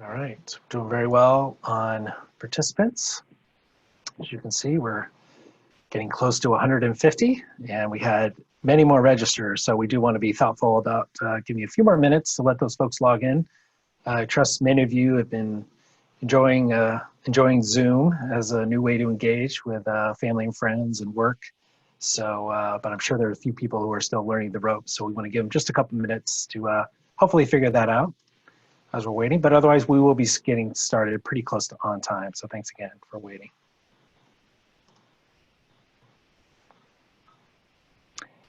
All right, doing very well on participants. As you can see, we're getting close to 150, and we had many more registers, so we do want to be thoughtful about giving you a few more minutes to let those folks log in. I trust many of you have been enjoying Zoom as a new way to engage with family and friends and work. So, but I'm sure there are a few people who are still learning the ropes, so we want to give them just a couple minutes to hopefully figure that out as we're waiting, but otherwise we will be getting started pretty close to on time. So thanks again for waiting.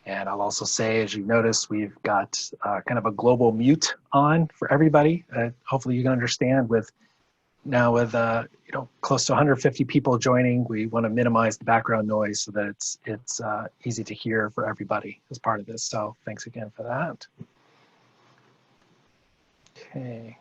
And I'll also say, as you notice, we've got kind of a global mute on for everybody. Hopefully you can understand with close to 150 people joining, we want to minimize the background noise so that it's easy to hear for everybody as part of this. So thanks again for that. Okay.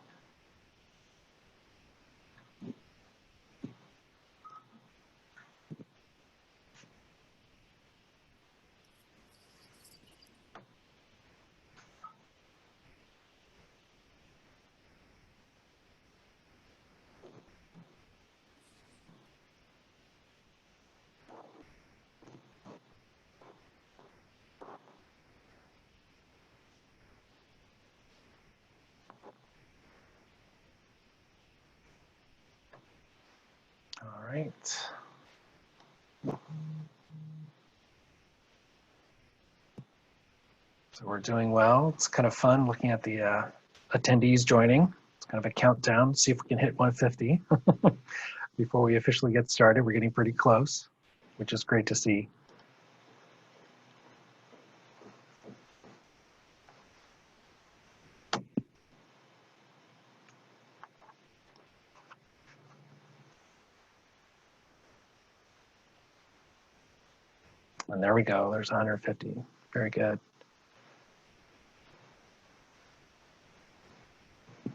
All right. So we're doing well. It's kind of fun looking at the attendees joining. It's kind of a countdown, see if we can hit 150 before we officially get started. We're getting pretty close, which is great to see. And there we go, there's 150, very good. All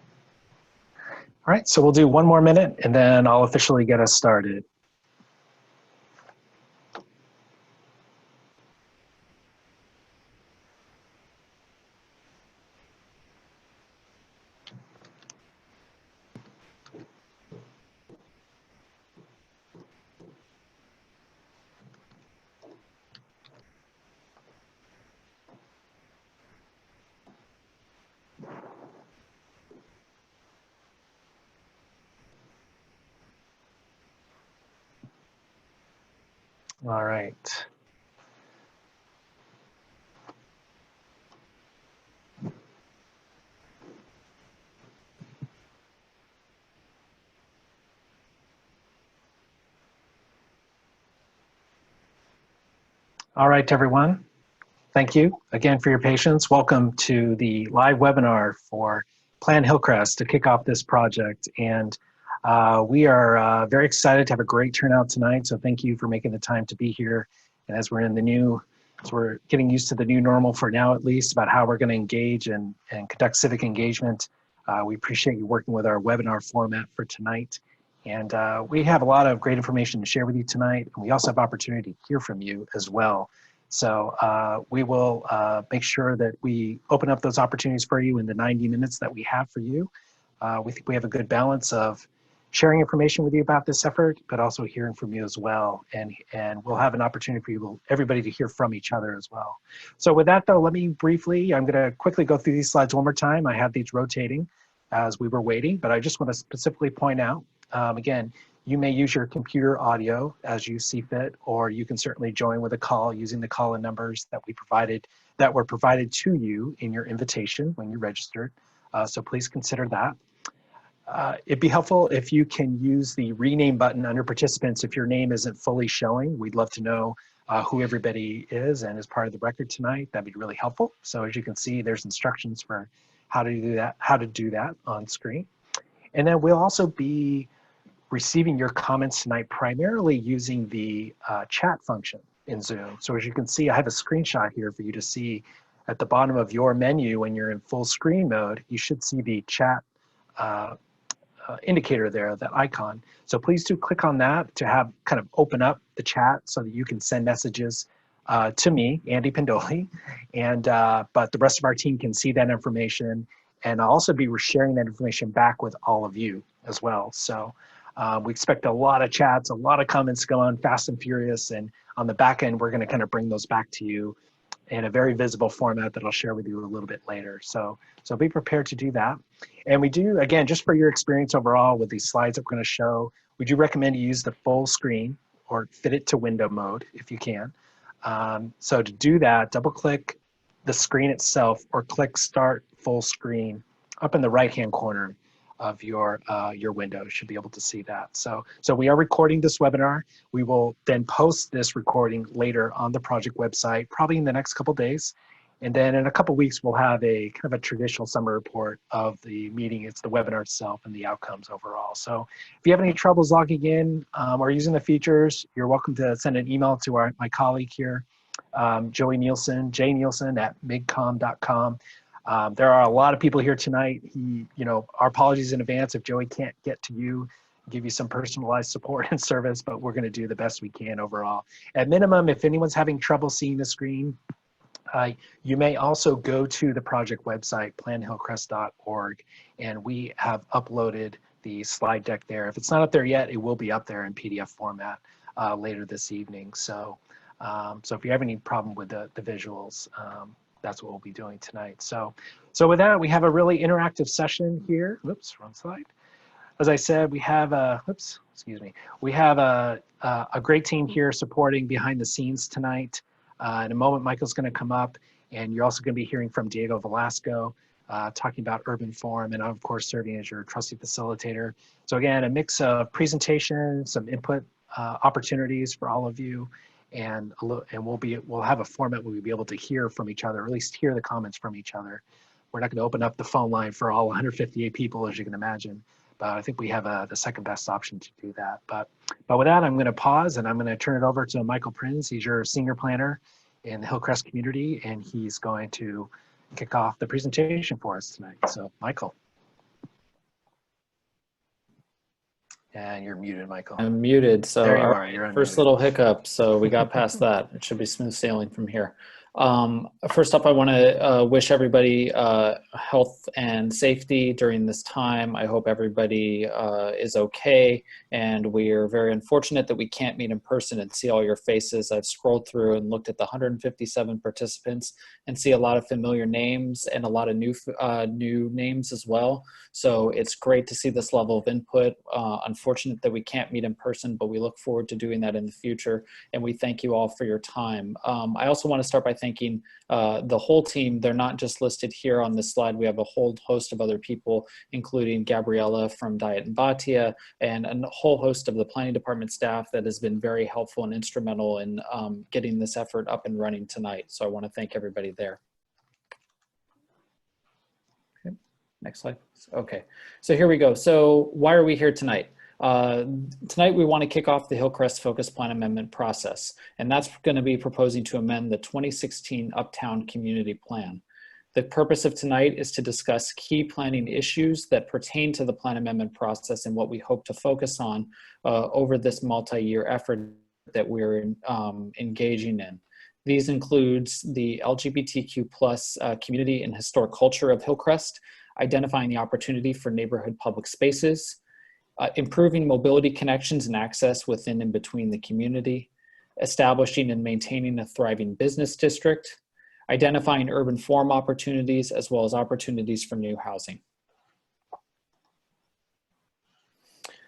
right, so we'll do one more minute and then I'll officially get us started. All right. All right, everyone. Thank you again for your patience. Welcome to the live webinar for Plan Hillcrest to kick off this project. And we are very excited to have a great turnout tonight. So thank you for making the time to be here. And as we're we're getting used to the new normal for now, at least, about how we're going to engage and conduct civic engagement. We appreciate you working with our webinar format for tonight. And we have a lot of great information to share with you tonight. And we also have opportunity to hear from you as well. So we will make sure that we open up those opportunities for you in the 90 minutes that we have for you. We think we have a good balance of sharing information with you about this effort, but also hearing from you as well. And we'll have an opportunity for everybody to hear from each other as well. So with that though, let me I'm gonna quickly go through these slides one more time. I have these rotating as we were waiting, but I just wanna specifically point out, again, you may use your computer audio as you see fit, or you can certainly join with a call using the call-in numbers that were provided to you in your invitation when you registered. So please consider that. It'd be helpful if you can use the rename button under participants if your name isn't fully showing. We'd love to know who everybody is and is part of the record tonight. That'd be really helpful. So as you can see, there's instructions for how to do that on screen. And then we'll also be receiving your comments tonight primarily using the chat function in Zoom. So as you can see, I have a screenshot here for you to see at the bottom of your menu when you're in full screen mode. You should see the chat indicator there, that icon. So please do click on that to have kind of open up the chat so that you can send messages to me, Andy Pendoli, and but the rest of our team can see that information and I'll also be sharing that information back with all of you as well. So we expect a lot of chats, a lot of comments going fast and furious, and on the back end, we're going to kind of bring those back to you in a very visible format that I'll share with you a little bit later. So be prepared to do that. And we do, again, just for your experience overall with these slides that we're going to show, we do recommend you use the full screen or fit it to window mode if you can. So to do that, double click the screen itself or click Start Full Screen up in the right-hand corner of your window. You should be able to see that. So we are recording this webinar. We will then post this recording later on the project website, probably in the next couple days. And then in a couple weeks, we'll have a kind of a traditional summary report of the meeting. It's the webinar itself and the outcomes overall. So if you have any troubles logging in or using the features, you're welcome to send an email to my colleague here, Joey Nielsen, jnielsen@migcom.com. There are a lot of people here tonight. Our apologies in advance if Joey can't get to you, give you some personalized support and service, but we're going to do the best we can overall. At minimum, if anyone's having trouble seeing the screen, you may also go to the project website, planhillcrest.org, and we have uploaded the slide deck there. If it's not up there yet, it will be up there in PDF format later this evening. So if you have any problem with the visuals, that's what we'll be doing tonight. So with that, we have a really interactive session here. Whoops, wrong slide. As I said, we have we have a great team here supporting behind the scenes tonight. In a moment, Michael's going to come up, and you're also going to be hearing from Diego Velasco talking about urban form, and of course serving as your trustee facilitator. So again, a mix of presentation, some input opportunities for all of you, and we'll have a format where we'll be able to hear from each other, or at least hear the comments from each other. We're not going to open up the phone line for all 158 people, as you can imagine, but I think we have the second best option to do that. But with that, I'm going to pause, and I'm going to turn it over to Michael Prins. He's your senior planner in the Hillcrest community, and he's going to kick off the presentation for us tonight. So Michael. And you're muted, Michael. I'm muted, so there you are. You're first little hiccup, so we got past that. It should be smooth sailing from here. First up, I want to wish everybody health and safety during this time. I hope everybody is okay, and we are very unfortunate that we can't meet in person and see all your faces. I've scrolled through and looked at the 157 participants and see a lot of familiar names and a lot of new names as well. So it's great to see this level of input. Unfortunate that we can't meet in person, but we look forward to doing that in the future, and we thank you all for your time. I also want to start by thanking the whole team. They're not just listed here on this slide. We have a whole host of other people, including Gabriella from Diet and Batia, and a whole host of the planning department staff that has been very helpful and instrumental in getting this effort up and running tonight. So I want to thank everybody there. Okay, next slide. Okay, so here we go. So why are we here tonight? Tonight we want to kick off the Hillcrest Focused Plan Amendment process, and that's going to be proposing to amend the 2016 Uptown Community Plan. The purpose of tonight is to discuss key planning issues that pertain to the plan amendment process and what we hope to focus on over this multi-year effort that we're engaging in. These includes the LGBTQ+ community and historic culture of Hillcrest, identifying the opportunity for neighborhood public spaces, improving mobility connections and access within and between the community, establishing and maintaining a thriving business district, identifying urban form opportunities, as well as opportunities for new housing.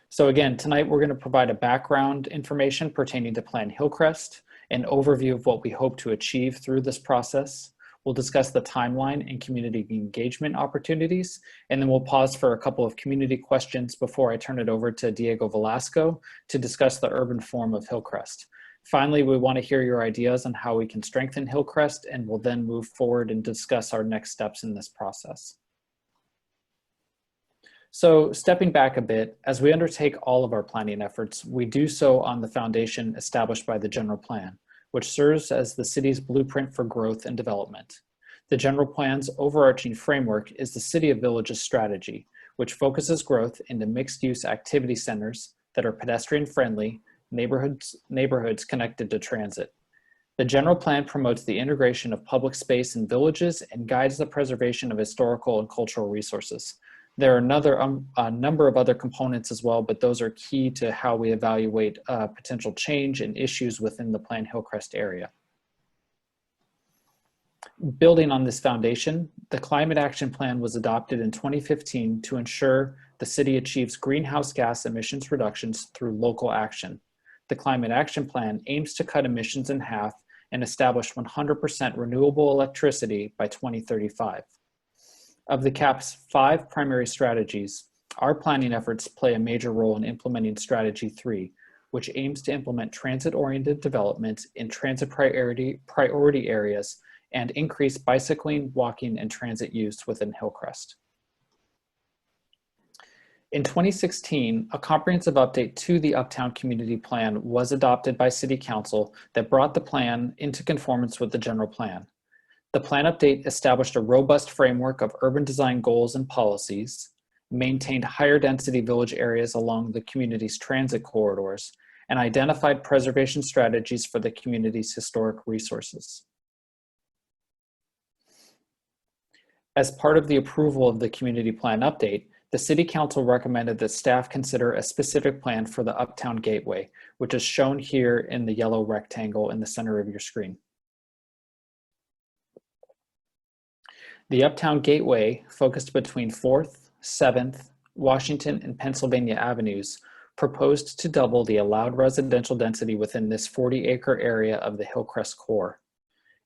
So again, tonight we're going to provide a background information pertaining to Plan Hillcrest, an overview of what we hope to achieve through this process. We'll discuss the timeline and community engagement opportunities, and then we'll pause for a couple of community questions before I turn it over to Diego Velasco to discuss the urban form of Hillcrest. Finally, we want to hear your ideas on how we can strengthen Hillcrest, and we'll then move forward and discuss our next steps in this process. So stepping back a bit, as we undertake all of our planning efforts, we do so on the foundation established by the general plan, which serves as the city's blueprint for growth and development. The general plan's overarching framework is the City of Villages strategy, which focuses growth into mixed-use activity centers that are pedestrian-friendly, neighborhoods connected to transit. The general plan promotes the integration of public space in villages and guides the preservation of historical and cultural resources. There are a number of other components as well, but those are key to how we evaluate potential change and issues within the Plan Hillcrest area. Building on this foundation, the Climate Action Plan was adopted in 2015 to ensure the city achieves greenhouse gas emissions reductions through local action. The Climate Action Plan aims to cut emissions in half and establish 100% renewable electricity by 2035. Of the CAP's 5 primary strategies, our planning efforts play a major role in implementing Strategy 3, which aims to implement transit-oriented development in transit priority areas and increase bicycling, walking, and transit use within Hillcrest. In 2016, a comprehensive update to the Uptown Community Plan was adopted by City Council that brought the plan into conformance with the general plan. The plan update established a robust framework of urban design goals and policies, maintained higher density village areas along the community's transit corridors, and identified preservation strategies for the community's historic resources. As part of the approval of the community plan update, the City Council recommended that staff consider a specific plan for the Uptown Gateway, which is shown here in the yellow rectangle in the center of your screen. The Uptown Gateway, focused between 4th, 7th, Washington, and Pennsylvania Avenues, proposed to double the allowed residential density within this 40-acre area of the Hillcrest core.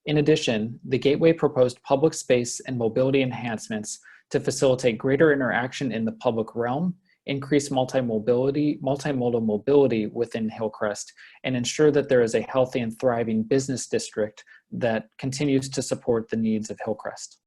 In addition, the Gateway proposed public space and mobility enhancements to facilitate greater interaction in the public realm, increase multimodal mobility within Hillcrest, and ensure that there is a healthy and thriving business district that continues to support the needs of Hillcrest.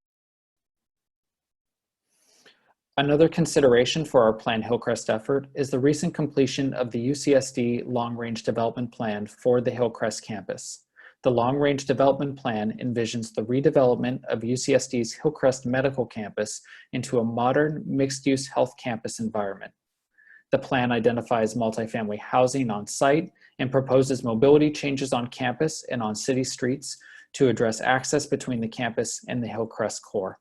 Another consideration for our Plan Hillcrest effort is the recent completion of the UCSD Long Range Development Plan for the Hillcrest campus. The Long Range Development Plan envisions the redevelopment of UCSD's Hillcrest Medical Campus into a modern mixed-use health campus environment. The plan identifies multifamily housing on site and proposes mobility changes on campus and on city streets to address access between the campus and the Hillcrest core.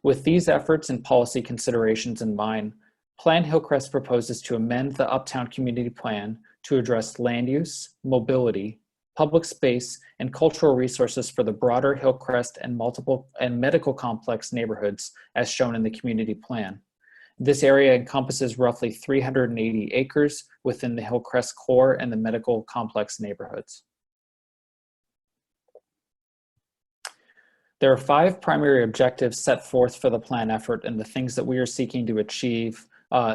With these efforts and policy considerations in mind, Plan Hillcrest proposes to amend the Uptown Community Plan to address land use, mobility, public space, and cultural resources for the broader Hillcrest and medical complex neighborhoods as shown in the community plan. This area encompasses roughly 380 acres within the Hillcrest core and the medical complex neighborhoods. There are 5 primary objectives set forth for the plan effort and the things that we are seeking to achieve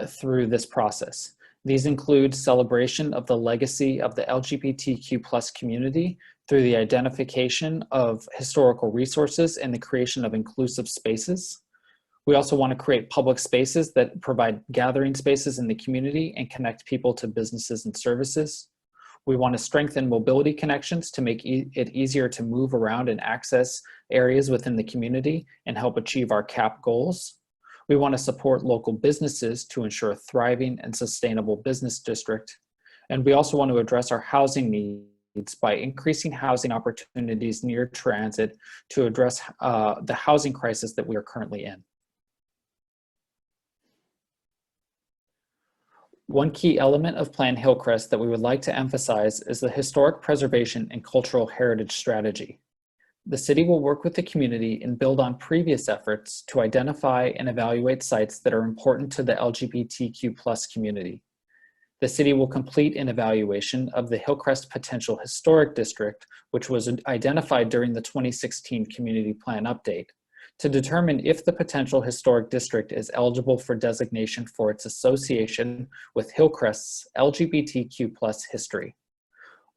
through this process. These include celebration of the legacy of the LGBTQ+ community through the identification of historical resources and the creation of inclusive spaces. We also want to create public spaces that provide gathering spaces in the community and connect people to businesses and services. We want to strengthen mobility connections to make it easier to move around and access areas within the community and help achieve our CAP goals. We want to support local businesses to ensure a thriving and sustainable business district. And we also want to address our housing needs by increasing housing opportunities near transit to address the housing crisis that we are currently in. One key element of Plan Hillcrest that we would like to emphasize is the historic preservation and cultural heritage strategy. The city will work with the community and build on previous efforts to identify and evaluate sites that are important to the LGBTQ+ community. The city will complete an evaluation of the Hillcrest Potential Historic District, which was identified during the 2016 Community Plan Update, to determine if the potential historic district is eligible for designation for its association with Hillcrest's LGBTQ+ history.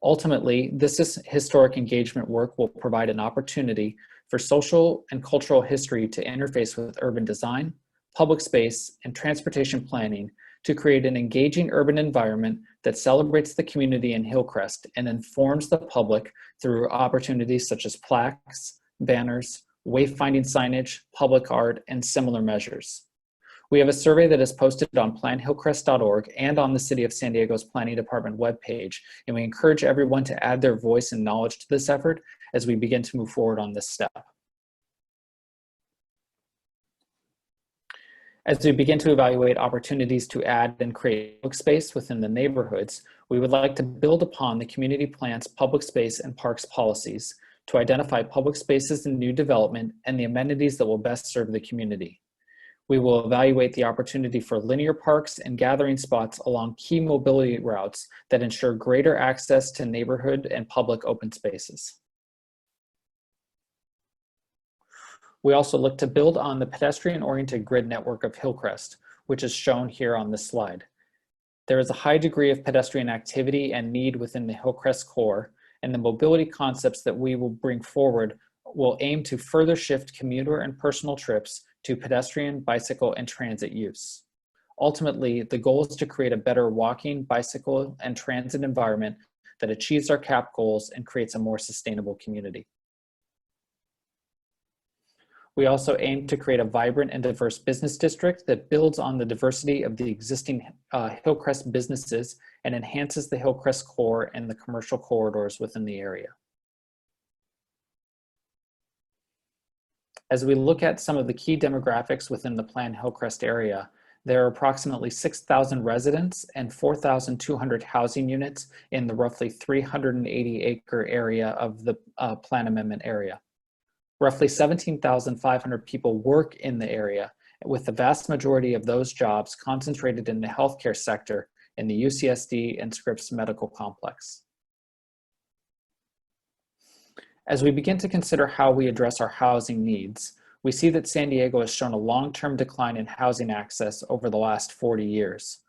Ultimately, this historic engagement work will provide an opportunity for social and cultural history to interface with urban design, public space, and transportation planning to create an engaging urban environment that celebrates the community in Hillcrest and informs the public through opportunities such as plaques, banners, wayfinding signage, public art, and similar measures. We have a survey that is posted on planhillcrest.org and on the City of San Diego's Planning Department webpage, and we encourage everyone to add their voice and knowledge to this effort as we begin to move forward on this step. As we begin to evaluate opportunities to add and create public space within the neighborhoods, we would like to build upon the community plan's public space and parks policies to identify public spaces in new development and the amenities that will best serve the community. We will evaluate the opportunity for linear parks and gathering spots along key mobility routes that ensure greater access to neighborhood and public open spaces. We also look to build on the pedestrian-oriented grid network of Hillcrest, which is shown here on this slide. There is a high degree of pedestrian activity and need within the Hillcrest core, and the mobility concepts that we will bring forward will aim to further shift commuter and personal trips to pedestrian, bicycle, and transit use. Ultimately, the goal is to create a better walking, bicycle, and transit environment that achieves our CAP goals and creates a more sustainable community. We also aim to create a vibrant and diverse business district that builds on the diversity of the existing Hillcrest businesses and enhances the Hillcrest core and the commercial corridors within the area. As we look at some of the key demographics within the planned Hillcrest area, there are approximately 6,000 residents and 4,200 housing units in the roughly 380-acre area of the plan amendment area. Roughly 17,500 people work in the area, with the vast majority of those jobs concentrated in the healthcare sector in the UCSD and Scripps Medical Complex. As we begin to consider how we address our housing needs, we see that San Diego has shown a long-term decline in housing access over the last 40 years,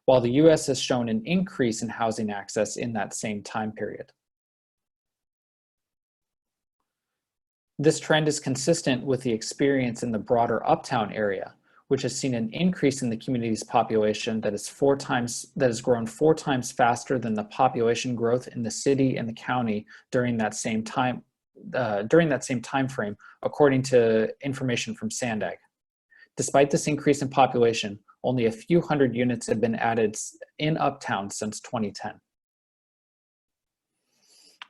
while the US has shown an increase in housing access in that same time period. This trend is consistent with the experience in the broader Uptown area, which has seen an increase in the community's population that has grown 4 times faster than the population growth in the city and the county during that same time frame, according to information from Sandag. Despite this increase in population, only a few hundred units have been added in Uptown since 2010.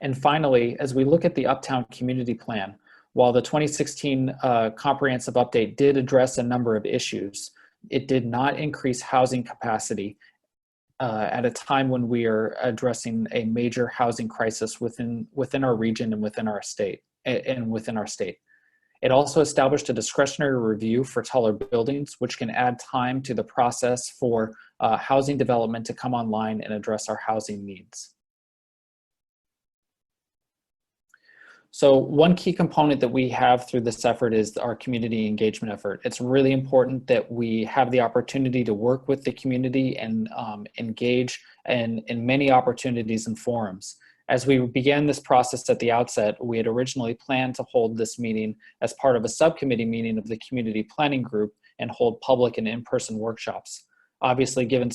And finally, as we look at the Uptown Community Plan, while the 2016 comprehensive update did address a number of issues, it did not increase housing capacity at a time when we are addressing a major housing crisis within our region and within our state. It also established a discretionary review for taller buildings, which can add time to the process for housing development to come online and address our housing needs. So one key component that we have through this effort is our community engagement effort. It's really important that we have the opportunity to work with the community and engage in many opportunities and forums. As we began this process at the outset, we had originally planned to hold this meeting as part of a subcommittee meeting of the community planning group and hold public and in-person workshops. Obviously, given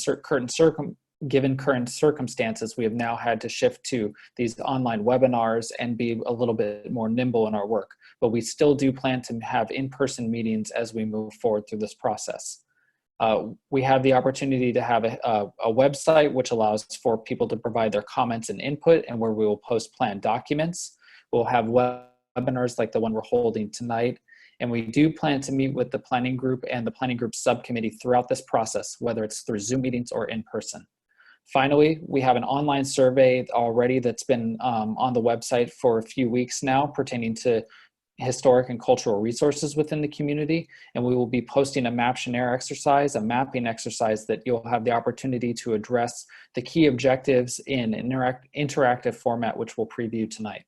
current circumstances, we have now had to shift to these online webinars and be a little bit more nimble in our work, but we still do plan to have in-person meetings as we move forward through this process. We have the opportunity to have a website which allows for people to provide their comments and input, and where we will post plan documents. We'll have webinars like the one we're holding tonight, and we do plan to meet with the planning group and the planning group subcommittee throughout this process, whether it's through Zoom meetings or in person. Finally, we have an online survey already that's been on the website for a few weeks now pertaining to historic and cultural resources within the community, and we will be posting a Maptionnaire exercise, a mapping exercise that you'll have the opportunity to address the key objectives in an interactive format, which we'll preview tonight.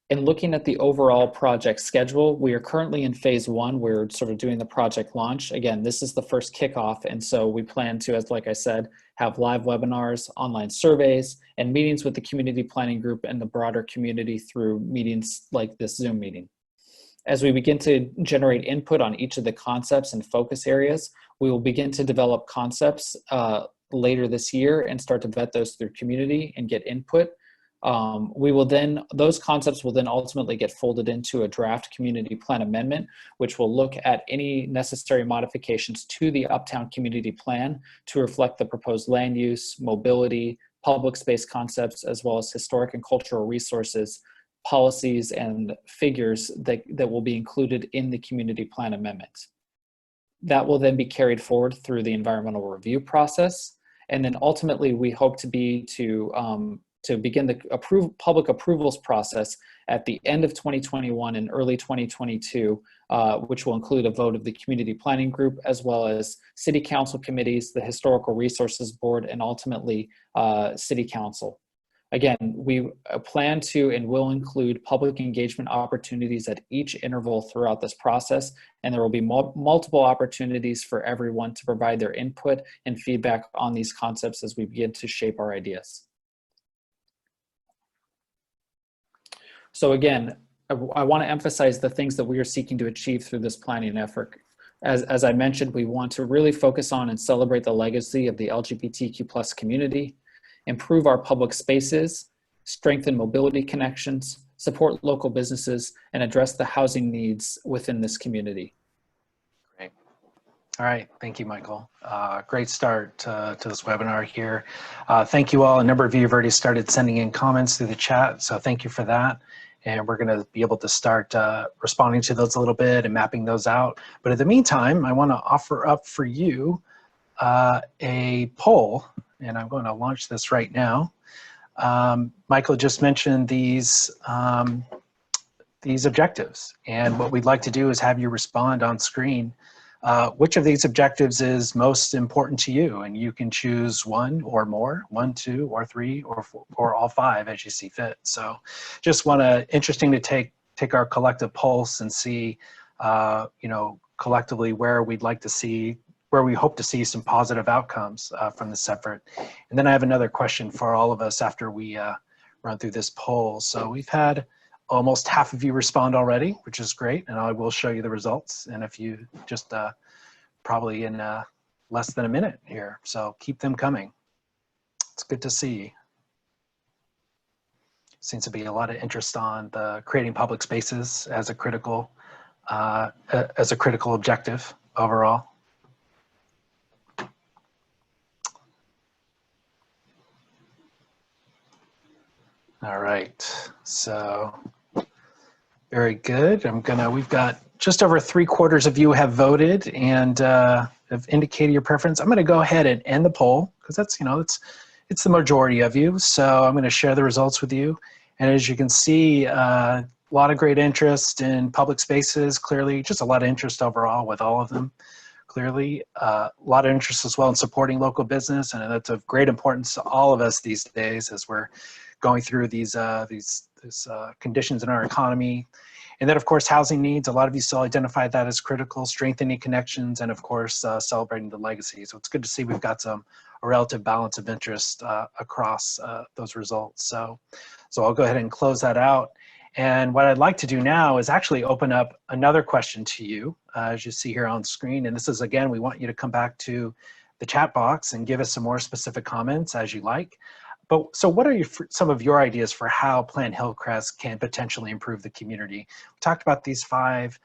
In looking at the overall project schedule, we are currently in phase 1. We're sort of doing the project launch. Again, this is the first kickoff, and so we plan to, as like I said, have live webinars, online surveys, and meetings with the community planning group and the broader community through meetings like this Zoom meeting. As we begin to generate input on each of the concepts and focus areas, we will begin to develop concepts later this year and start to vet those through community and get input. Those concepts will then ultimately get folded into a draft community plan amendment, which will look at any necessary modifications to the Uptown Community Plan to reflect the proposed land use, mobility, public space concepts, as well as historic and cultural resources, policies, and figures that will be included in the community plan amendment. That will then be carried forward through the environmental review process. And then ultimately we hope to begin the public approvals process at the end of 2021 and early 2022, which will include a vote of the community planning group, as well as city council committees, the historical resources board, and ultimately city council. Again, we plan to and will include public engagement opportunities at each interval throughout this process, and there will be multiple opportunities for everyone to provide their input and feedback on these concepts as we begin to shape our ideas. So again, I want to emphasize the things that we are seeking to achieve through this planning effort. As I mentioned, we want to really focus on and celebrate the legacy of the LGBTQ+ community, improve our public spaces, strengthen mobility connections, support local businesses, and address the housing needs within this community. Great. All right. Thank you, Michael. Great start to this webinar here. Thank you all. A number of you have already started sending in comments through the chat, so thank you for that. And we're going to be able to start responding to those a little bit and mapping those out. But in the meantime, I want to offer up for you a poll, and I'm going to launch this right now. Michael just mentioned these objectives, and what we'd like to do is have you respond on screen. Which of these objectives is most important to you? And you can choose one or more, 1, 2, or 3, or 4, or all 5 as you see fit. So just interesting to take our collective pulse and see, collectively where we hope to see some positive outcomes from this effort. And then I have another question for all of us after we run through this poll. So we've had almost half of you respond already, which is great, and I will show you the results in a few, just probably in less than a minute here. So keep them coming. It's good to see. Seems to be a lot of interest on the creating public spaces as a critical objective overall. All right, so very good. We've got just over 3/4 of you have voted and have indicated your preference. I'm gonna go ahead and end the poll because that's, it's the majority of you. So I'm gonna share the results with you. And as you can see, a lot of great interest in public spaces, clearly, just a lot of interest overall with all of them. Clearly, a lot of interest as well in supporting local business, and that's of great importance to all of us these days as we're going through these conditions in our economy. And then, of course, housing needs. A lot of you still identified that as critical, strengthening connections, and of course, celebrating the legacy. So it's good to see we've got a relative balance of interest across those results. So I'll go ahead and close that out. And what I'd like to do now is actually open up another question to you, as you see here on screen. And this is, again, we want you to come back to the chat box and give us some more specific comments as you like. But so what are some of your ideas for how Plan Hillcrest can potentially improve the community? We talked about these 5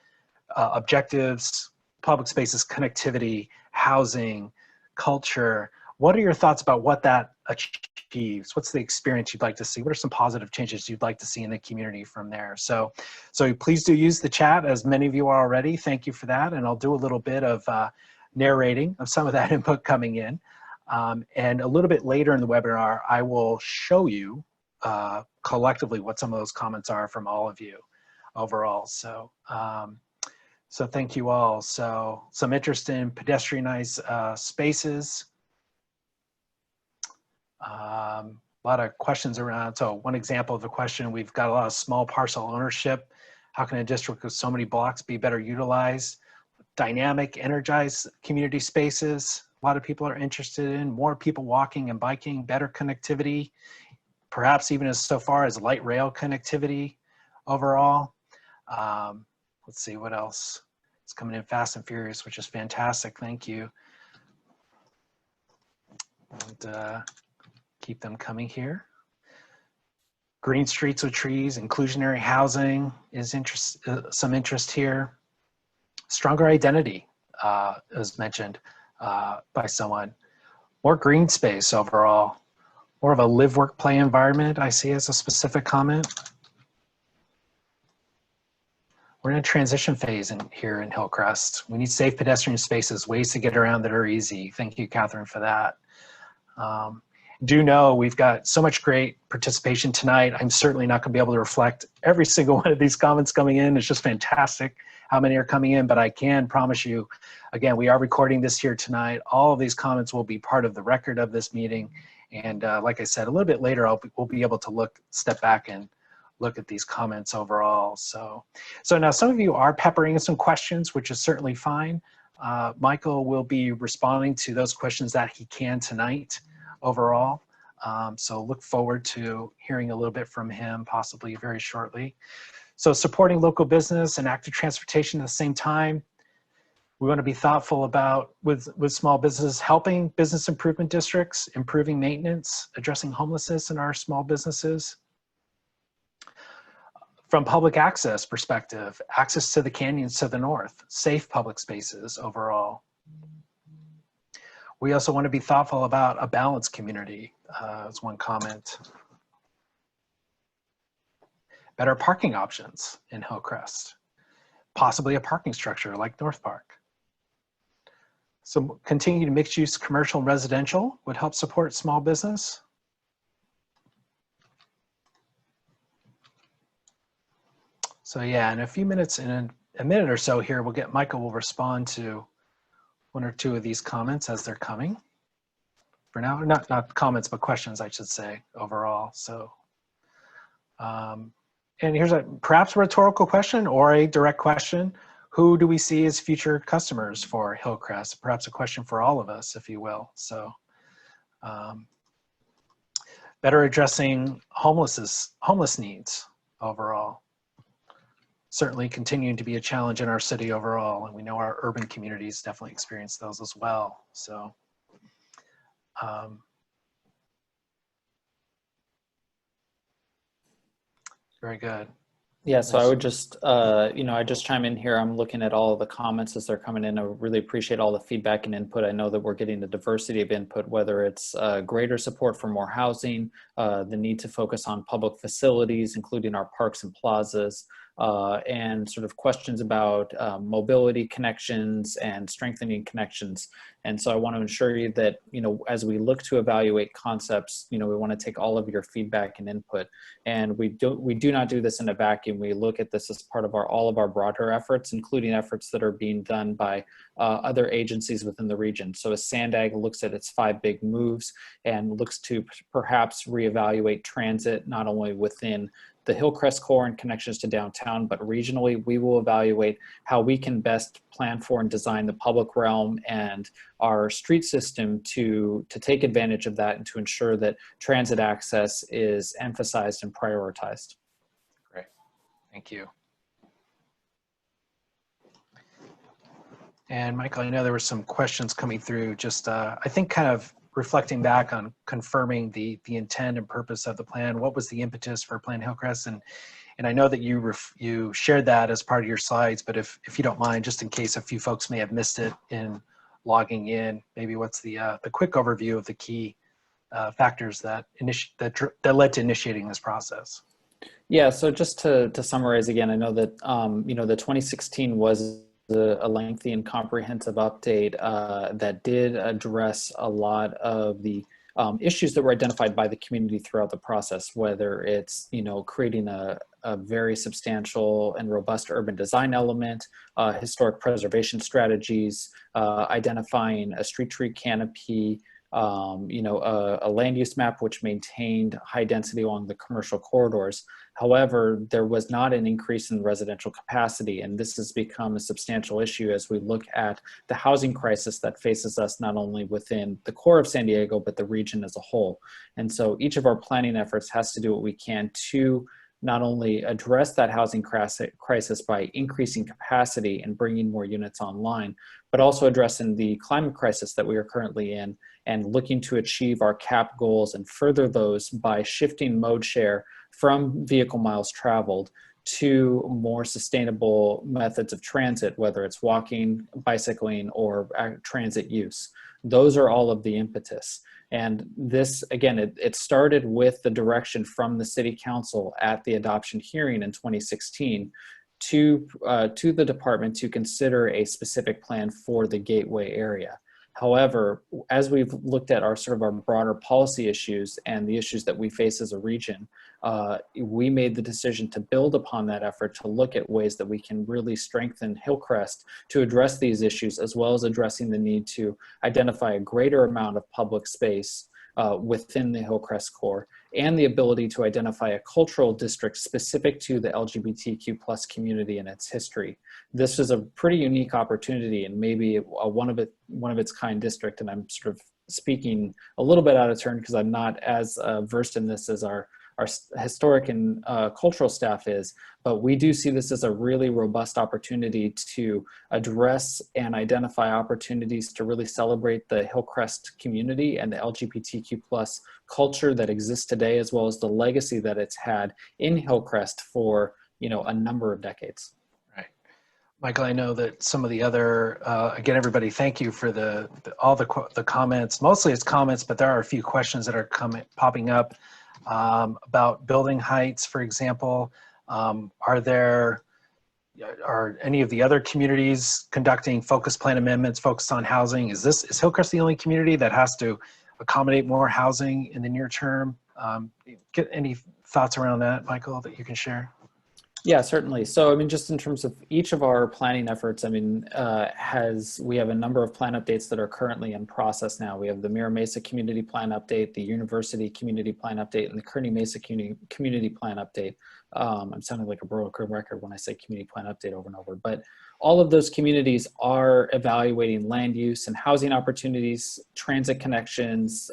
objectives: public spaces, connectivity, housing, culture. What are your thoughts about what that achieves? What's the experience you'd like to see? What are some positive changes you'd like to see in the community from there? So please do use the chat, as many of you are already. Thank you for that. And I'll do a little bit of narrating of some of that input coming in. And a little bit later in the webinar, I will show you collectively what some of those comments are from all of you overall. So thank you all. So some interest in pedestrianized spaces. A lot of questions around. So one example of the question, we've got a lot of small parcel ownership. How can a district with so many blocks be better utilized? Dynamic, energized community spaces. A lot of people are interested in more people walking and biking, better connectivity, perhaps even as so far as light rail connectivity overall. Let's see what else. It's coming in fast and furious, which is fantastic. Thank you. And keep them coming here. Green streets with trees, inclusionary housing is some interest here. Stronger identity, as mentioned by someone. More green space overall. More of a live, work, play environment, I see as a specific comment. We're in a transition phase here in Hillcrest. We need safe pedestrian spaces, ways to get around that are easy. Thank you, Catherine, for that. Do know we've got so much great participation tonight. I'm certainly not going to be able to reflect every single one of these comments coming in. It's just fantastic how many are coming in, but I can promise you, again, we are recording this here tonight. All of these comments will be part of the record of this meeting. And like I said, a little bit later, we'll be able to step back and look at these comments overall. So now some of you are peppering in some questions, which is certainly fine. Michael will be responding to those questions that he can tonight overall. So look forward to hearing a little bit from him, possibly very shortly. So supporting local business and active transportation at the same time. We want to be thoughtful about with small businesses, helping business improvement districts, improving maintenance, addressing homelessness in our small businesses. From public access perspective, access to the canyons to the north, safe public spaces overall. We also want to be thoughtful about a balanced community, as one comment. Better parking options in Hillcrest, possibly a parking structure like North Park. So continued mixed use commercial and residential would help support small business. So yeah, in a few minutes, in a minute or so here, Michael will respond to one or two of these comments as they're coming. For now, not comments, but questions, I should say, overall. So, and here's perhaps a rhetorical question or a direct question. Who do we see as future customers for Hillcrest? Perhaps a question for all of us, if you will. So, better addressing homeless needs overall. Certainly continuing to be a challenge in our city overall, and we know our urban communities definitely experience those as well. So, very good. Yeah, so I would just, I just chime in here. I'm looking at all of the comments as they're coming in. I really appreciate all the feedback and input. I know that we're getting the diversity of input, whether it's greater support for more housing, the need to focus on public facilities, including our parks and plazas, and sort of questions about mobility connections and strengthening connections. And so I want to ensure you that, as we look to evaluate concepts, we want to take all of your feedback and input. And we do not do this in a vacuum. We look at this as part of all of our broader efforts, including efforts that are being done by other agencies within the region. So as SANDAG looks at its 5 big moves and looks to perhaps reevaluate transit, not only within the Hillcrest core and connections to downtown, but regionally, we will evaluate how we can best plan for and design the public realm and our street system to take advantage of that and to ensure that transit access is emphasized and prioritized. Great, thank you. And Michael, I know there were some questions coming through, just I think kind of reflecting back on confirming the intent and purpose of the plan. What was the impetus for Plan Hillcrest? And I know that you shared that as part of your slides, but if you don't mind, just in case a few folks may have missed it in logging in, maybe what's the quick overview of the key factors that led to initiating this process? Yeah, so just to summarize again, I know that the 2016 was a lengthy and comprehensive update that did address a lot of the issues that were identified by the community throughout the process, whether it's creating a very substantial and robust urban design element, historic preservation strategies, identifying a street tree canopy, a land use map which maintained high density along the commercial corridors. However, there was not an increase in residential capacity, and this has become a substantial issue as we look at the housing crisis that faces us not only within the core of San Diego, but the region as a whole. And so each of our planning efforts has to do what we can to not only address that housing crisis by increasing capacity and bringing more units online, but also addressing the climate crisis that we are currently in and looking to achieve our CAP goals and further those by shifting mode share from vehicle miles traveled to more sustainable methods of transit, whether it's walking, bicycling, or transit use. Those are all of the impetus. And this, again, it started with the direction from the City Council at the adoption hearing in 2016 to the department to consider a specific plan for the Gateway area. However, as we've looked at our broader policy issues and the issues that we face as a region, we made the decision to build upon that effort to look at ways that we can really strengthen Hillcrest to address these issues, as well as addressing the need to identify a greater amount of public space within the Hillcrest core, and the ability to identify a cultural district specific to the LGBTQ plus community and its history. This is a pretty unique opportunity, and maybe a one of its kind district. And I'm sort of speaking a little bit out of turn because I'm not as versed in this as our historic and cultural staff is, but we do see this as a really robust opportunity to address and identify opportunities to really celebrate the Hillcrest community and the LGBTQ plus culture that exists today, as well as the legacy that it's had in Hillcrest for, you know, a number of decades. Right. Michael, I know that some of the other, again, everybody, thank you for all the comments. Mostly it's comments, but there are a few questions that are popping up. About building heights, for example. Are any of the other communities conducting focused plan amendments focused on housing? Is Hillcrest the only community that has to accommodate more housing in the near term? Get any thoughts around that, Michael, that you can share? Yeah, certainly. So, I mean, just in terms of each of our planning efforts, I mean, we have a number of plan updates that are currently in process now. We have the Mira Mesa Community Plan Update, the University Community Plan Update, and the Kearney Mesa Community Plan Update. I'm sounding like a broken record when I say Community Plan Update over and over, but all of those communities are evaluating land use and housing opportunities, transit connections,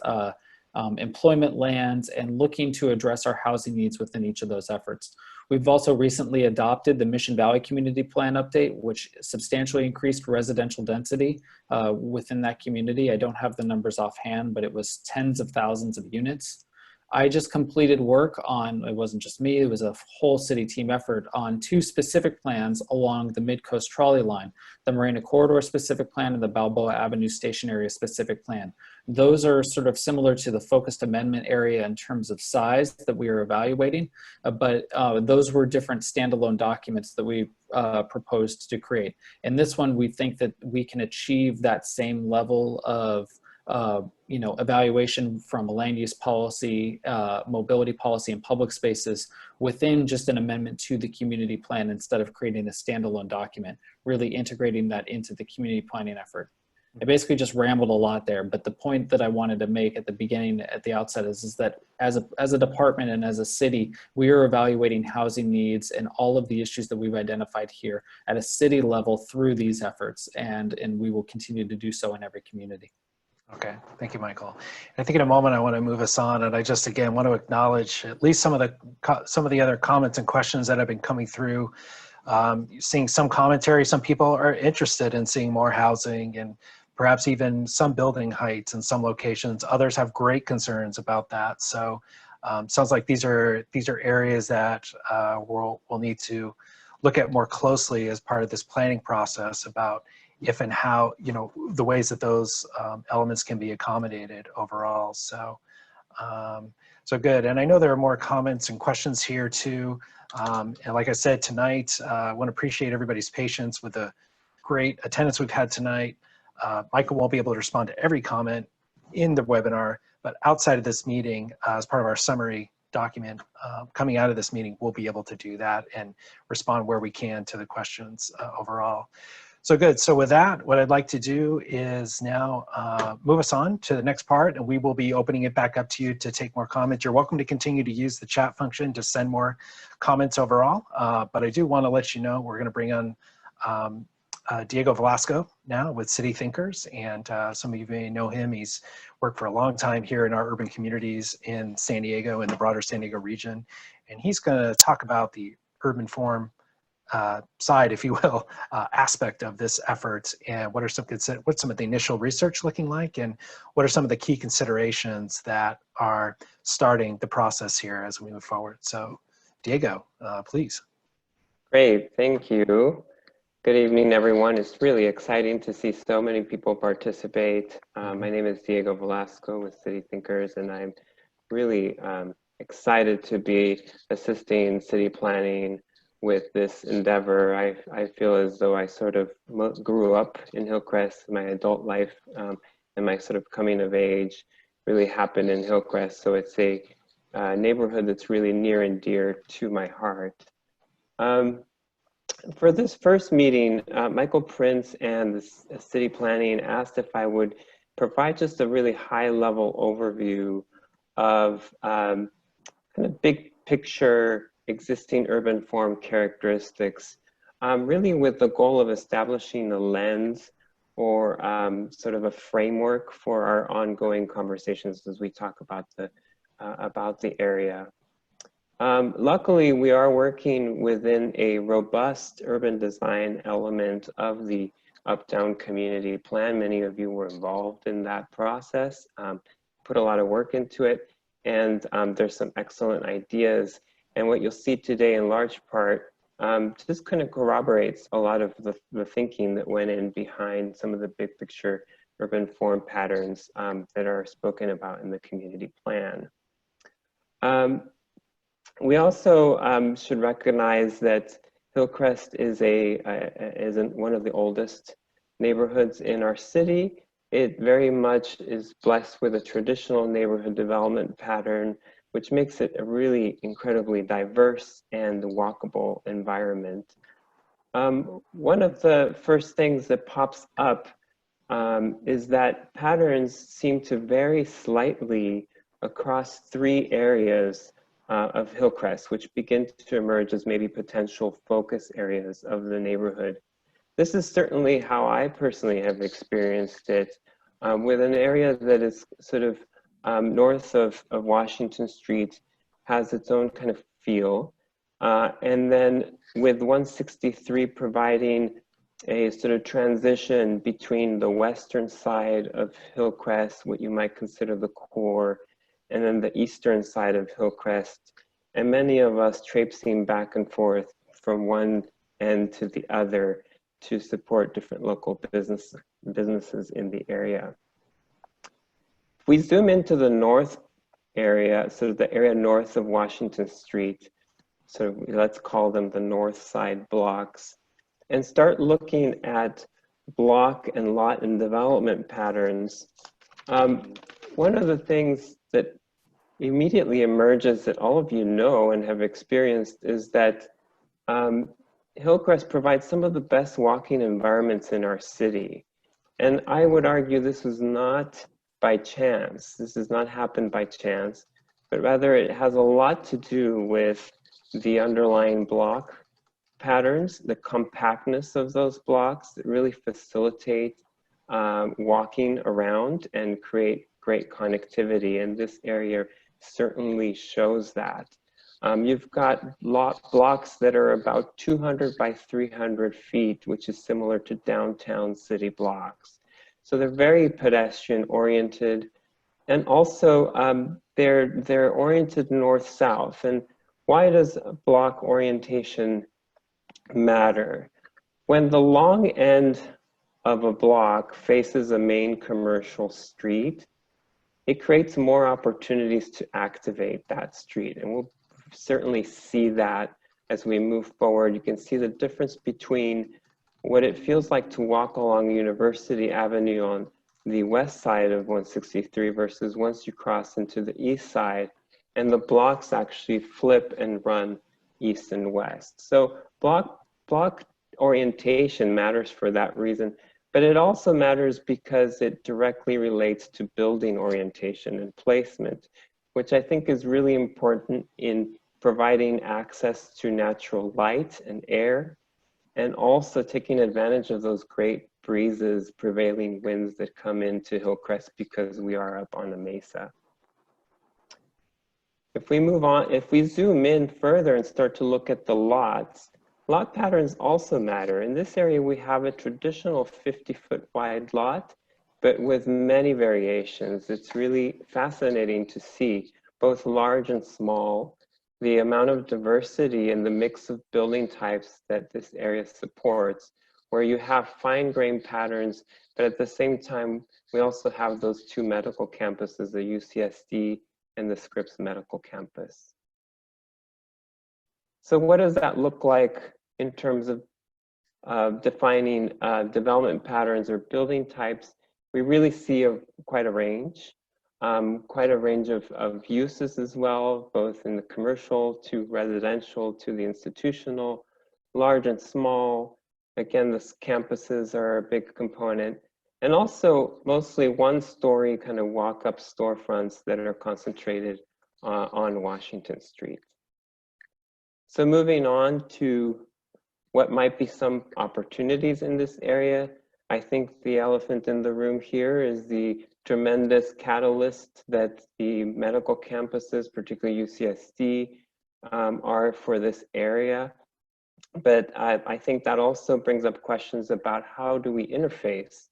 employment lands, and looking to address our housing needs within each of those efforts. We've also recently adopted the Mission Valley Community Plan Update, which substantially increased residential density within that community. I don't have the numbers offhand, but it was tens of thousands of units. I just completed work on, it wasn't just me, it was a whole city team effort on 2 specific plans along the Mid-Coast Trolley Line, the Marina Corridor specific plan and the Balboa Avenue Station Area specific plan. Those are sort of similar to the focused amendment area in terms of size that we are evaluating, but those were different standalone documents that we proposed to create. In this one, we think that we can achieve that same level of evaluation from a land use policy, mobility policy, and public spaces within just an amendment to the community plan instead of creating a standalone document, really integrating that into the community planning effort. I basically just rambled a lot there, but the point that I wanted to make at the beginning, at the outset, is that as a department and as a city, we are evaluating housing needs and all of the issues that we've identified here at a city level through these efforts, and we will continue to do so in every community. Okay, thank you, Michael. And I think in a moment I want to move us on, and I just again want to acknowledge at least some of the other comments and questions that have been coming through. Seeing some commentary, some people are interested in seeing more housing and perhaps even some building heights in some locations. Others have great concerns about that. So sounds like these are areas that we'll need to look at more closely as part of this planning process about if and how, the ways that those elements can be accommodated overall. So, so good. And I know there are more comments and questions here too. And like I said tonight, I want to appreciate everybody's patience with the great attendance we've had tonight. Michael won't be able to respond to every comment in the webinar, but outside of this meeting, as part of our summary document coming out of this meeting, we'll be able to do that and respond where we can to the questions overall. So good. So with that, what I'd like to do is now move us on to the next part, and we will be opening it back up to you to take more comments. You're welcome to continue to use the chat function to send more comments overall, but I do want to let you know we're going to bring on Diego Velasco now with City Thinkers, and some of you may know him. He's worked for a long time here in our urban communities in San Diego and the broader San Diego region, and he's going to talk about the urban form side, if you will, aspect of this effort, and what's some of the initial research looking like, and what are some of the key considerations that are starting the process here as we move forward. So Diego, please. Great, thank you. Good evening, everyone. It's really exciting to see so many people participate. My name is Diego Velasco with City Thinkers, and I'm really excited to be assisting city planning with this endeavor. I feel as though I sort of grew up in Hillcrest. My adult life and my sort of coming of age really happened in Hillcrest. So it's a neighborhood that's really near and dear to my heart. For this first meeting, Michael Prince and the city planning asked if I would provide just a really high level overview of kind of big picture existing urban form characteristics, really with the goal of establishing a lens or sort of a framework for our ongoing conversations as we talk about the area. Luckily, we are working within a robust urban design element of the Uptown Community Plan. Many of you were involved in that process, put a lot of work into it, and there's some excellent ideas. And what you'll see today in large part just kind of corroborates a lot of the thinking that went in behind some of the big picture urban form patterns that are spoken about in the community plan. We also should recognize that Hillcrest is one of the oldest neighborhoods in our city. It very much is blessed with a traditional neighborhood development pattern, which makes it a really incredibly diverse and walkable environment. One of the first things that pops up is that patterns seem to vary slightly across 3 areas of Hillcrest, which begin to emerge as maybe potential focus areas of the neighborhood. This is certainly how I personally have experienced it, with an area that is sort of north of Washington Street, has its own kind of feel. And then with 163 providing a sort of transition between the western side of Hillcrest, what you might consider the core, and then the eastern side of Hillcrest, and many of us traipsing back and forth from one end to the other to support different local businesses in the area. If we zoom into the north area, sort of the area north of Washington Street, so let's call them the north side blocks, and start looking at block and lot and development patterns, one of the things that immediately emerges that all of you know and have experienced is that Hillcrest provides some of the best walking environments in our city. And I would argue this was not by chance. This does not happen by chance, but rather it has a lot to do with the underlying block patterns, the compactness of those blocks that really facilitate walking around and create great connectivity, and this area certainly shows that. You've got blocks that are about 200 by 300 feet, which is similar to downtown city blocks. So they're very pedestrian oriented, and also they're oriented north-south. And why does block orientation matter? When the long end of a block faces a main commercial street, it creates more opportunities to activate that street. And we'll certainly see that as we move forward. You can see the difference between what it feels like to walk along University Avenue on the west side of 163 versus once you cross into the east side, and the blocks actually flip and run east and west. So block orientation matters for that reason. But it also matters because it directly relates to building orientation and placement, which I think is really important in providing access to natural light and air, and also taking advantage of those great breezes, prevailing winds that come into Hillcrest because we are up on a mesa. If we move on, if we zoom in further and start to look at the lots, lot patterns also matter. In this area, we have a traditional 50-foot wide lot, but with many variations. It's really fascinating to see both large and small. the amount of diversity and the mix of building types that this area supports, where you have fine-grained patterns, but at the same time, we also have those two medical campuses, the UCSD and the Scripps Medical Campus. So what does that look like in terms of defining development patterns or building types? We really see quite a range of uses as well, both in the commercial to residential to the institutional, large and small. Again, the campuses are a big component, and also mostly one-story kind of walk-up storefronts that are concentrated on Washington Street. So moving on to what might be some opportunities in this area, I think the elephant in the room here is the tremendous catalyst that the medical campuses, particularly UCSD, are for this area. But I think that also brings up questions about how do we interface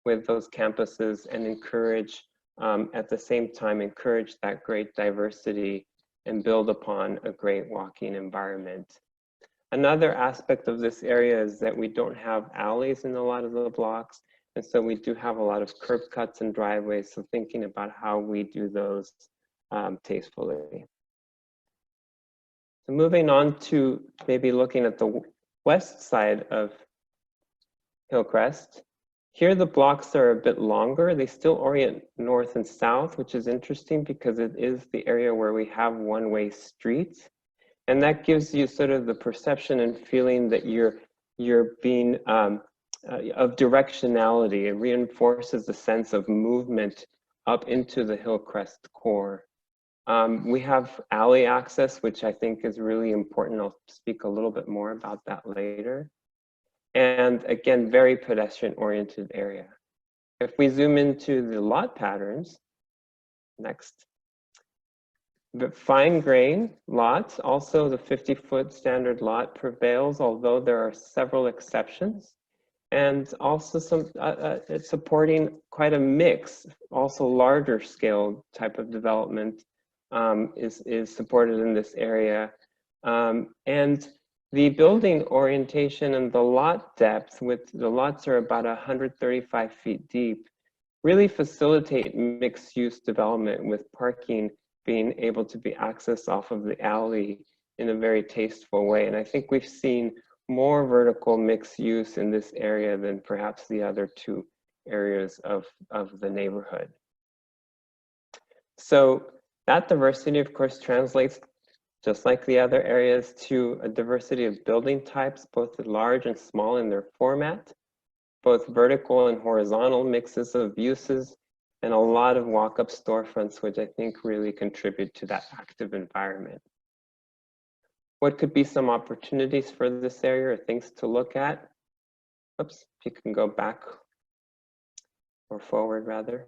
with those campuses and encourage, at the same time, encourage that great diversity and build upon a great walking environment. Another aspect of this area is that we don't have alleys in a lot of the blocks, and so we do have a lot of curb cuts and driveways, so thinking about how we do those tastefully. So moving on to maybe looking at the west side of Hillcrest. Here the blocks are a bit longer. They still orient north and south, which is interesting because it is the area where we have one-way streets. And that gives you sort of the perception and feeling that you're being of directionality. It reinforces the sense of movement up into the Hillcrest core. We have alley access, which I think is really important. I'll speak a little bit more about that later. And again, very pedestrian-oriented area. If we zoom into the lot patterns, next. The fine grain lots, also the 50-foot standard lot prevails, although there are several exceptions. And also it's supporting quite a mix, also larger scale type of development is supported in this area. And the building orientation and the lot depth, with the lots are about 135 feet deep, really facilitate mixed use development with parking being able to be accessed off of the alley in a very tasteful way. And I think we've seen more vertical mixed use in this area than perhaps the other two areas of the neighborhood. So that diversity, of course, translates, just like the other areas, to a diversity of building types, both large and small in their format, both vertical and horizontal mixes of uses, and a lot of walk-up storefronts, which I think really contribute to that active environment. What could be some opportunities for this area or things to look at? Oops, if you can go back or forward rather.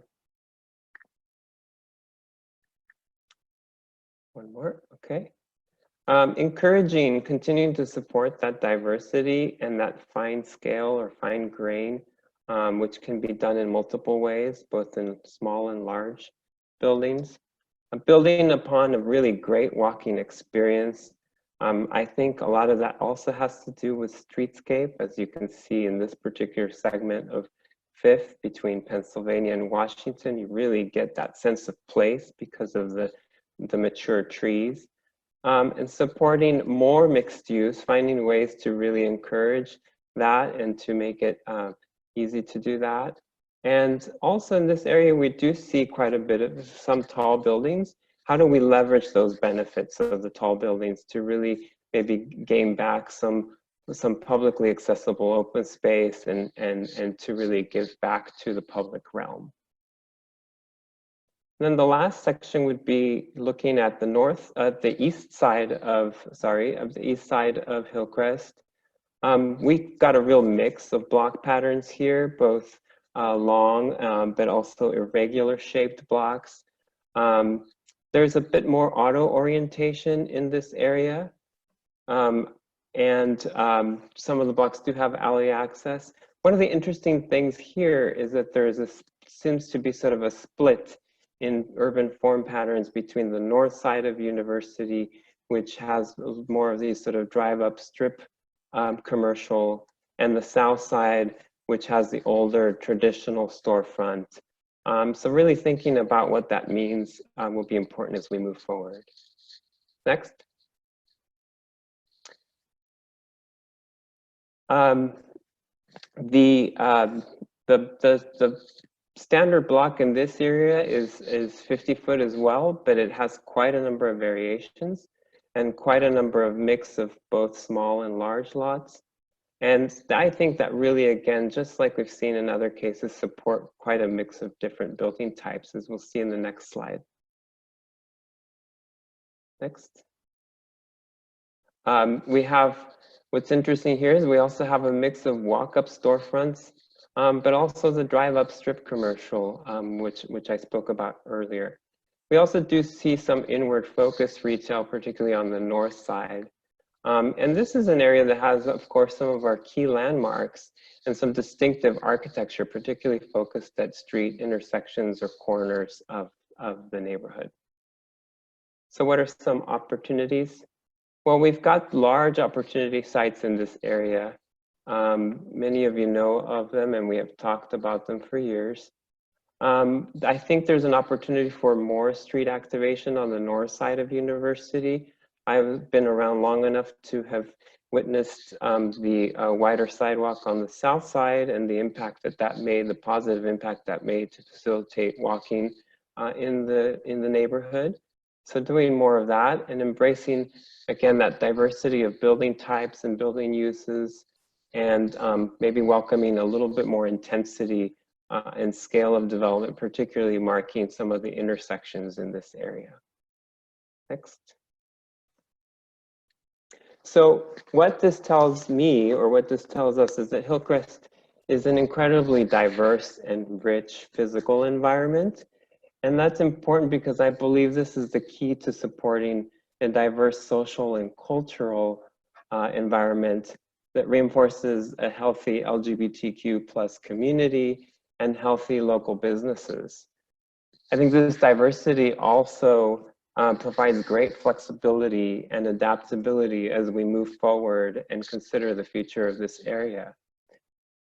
One more, okay. Encouraging, continuing to support that diversity and that fine scale or fine grain, which can be done in multiple ways, both in small and large buildings. Building upon a really great walking experience. I think a lot of that also has to do with streetscape, as you can see in this particular segment of 5th between Pennsylvania and Washington. You really get that sense of place because of the mature trees. And supporting more mixed use, finding ways to really encourage that and to make it easy to do that. And also in this area, we do see quite a bit of some tall buildings. How do we leverage those benefits of the tall buildings to really maybe gain back some publicly accessible open space and to really give back to the public realm? And then the last section would be looking at the east side of Hillcrest. We got a real mix of block patterns here, both long but also irregular shaped blocks. There's a bit more auto orientation in this area. Some of the blocks do have alley access. One of the interesting things here is that seems to be sort of a split in urban form patterns between the north side of University, which has more of these sort of drive-up strip commercial, and the south side, which has the older traditional storefront. So really thinking about what that means will be important as we move forward. Next. The standard block in this area is 50 foot as well, but it has quite a number of variations and quite a number of mix of both small and large lots. And I think that really, again, just like we've seen in other cases, support quite a mix of different building types, as we'll see in the next slide. Next. We have, what's interesting here is we also have a mix of walk-up storefronts, but also the drive-up strip commercial, which I spoke about earlier. We also do see some inward focused retail, particularly on the north side. And this is an area that has, of course, some of our key landmarks and some distinctive architecture, particularly focused at street intersections or corners of the neighborhood. So what are some opportunities? Well, we've got large opportunity sites in this area. Many of you know of them, and we have talked about them for years. I think there's an opportunity for more street activation on the north side of University. I've been around long enough to have witnessed the wider sidewalk on the south side and the impact that made, the positive impact that made to facilitate walking in the neighborhood. So doing more of that and embracing, again, that diversity of building types and building uses, and maybe welcoming a little bit more intensity and scale of development, particularly marking some of the intersections in this area. Next. So what this tells me, or what this tells us, is that Hillcrest is an incredibly diverse and rich physical environment. And that's important because I believe this is the key to supporting a diverse social and cultural environment that reinforces a healthy LGBTQ+ community and healthy local businesses. I think this diversity also provides great flexibility and adaptability as we move forward and consider the future of this area.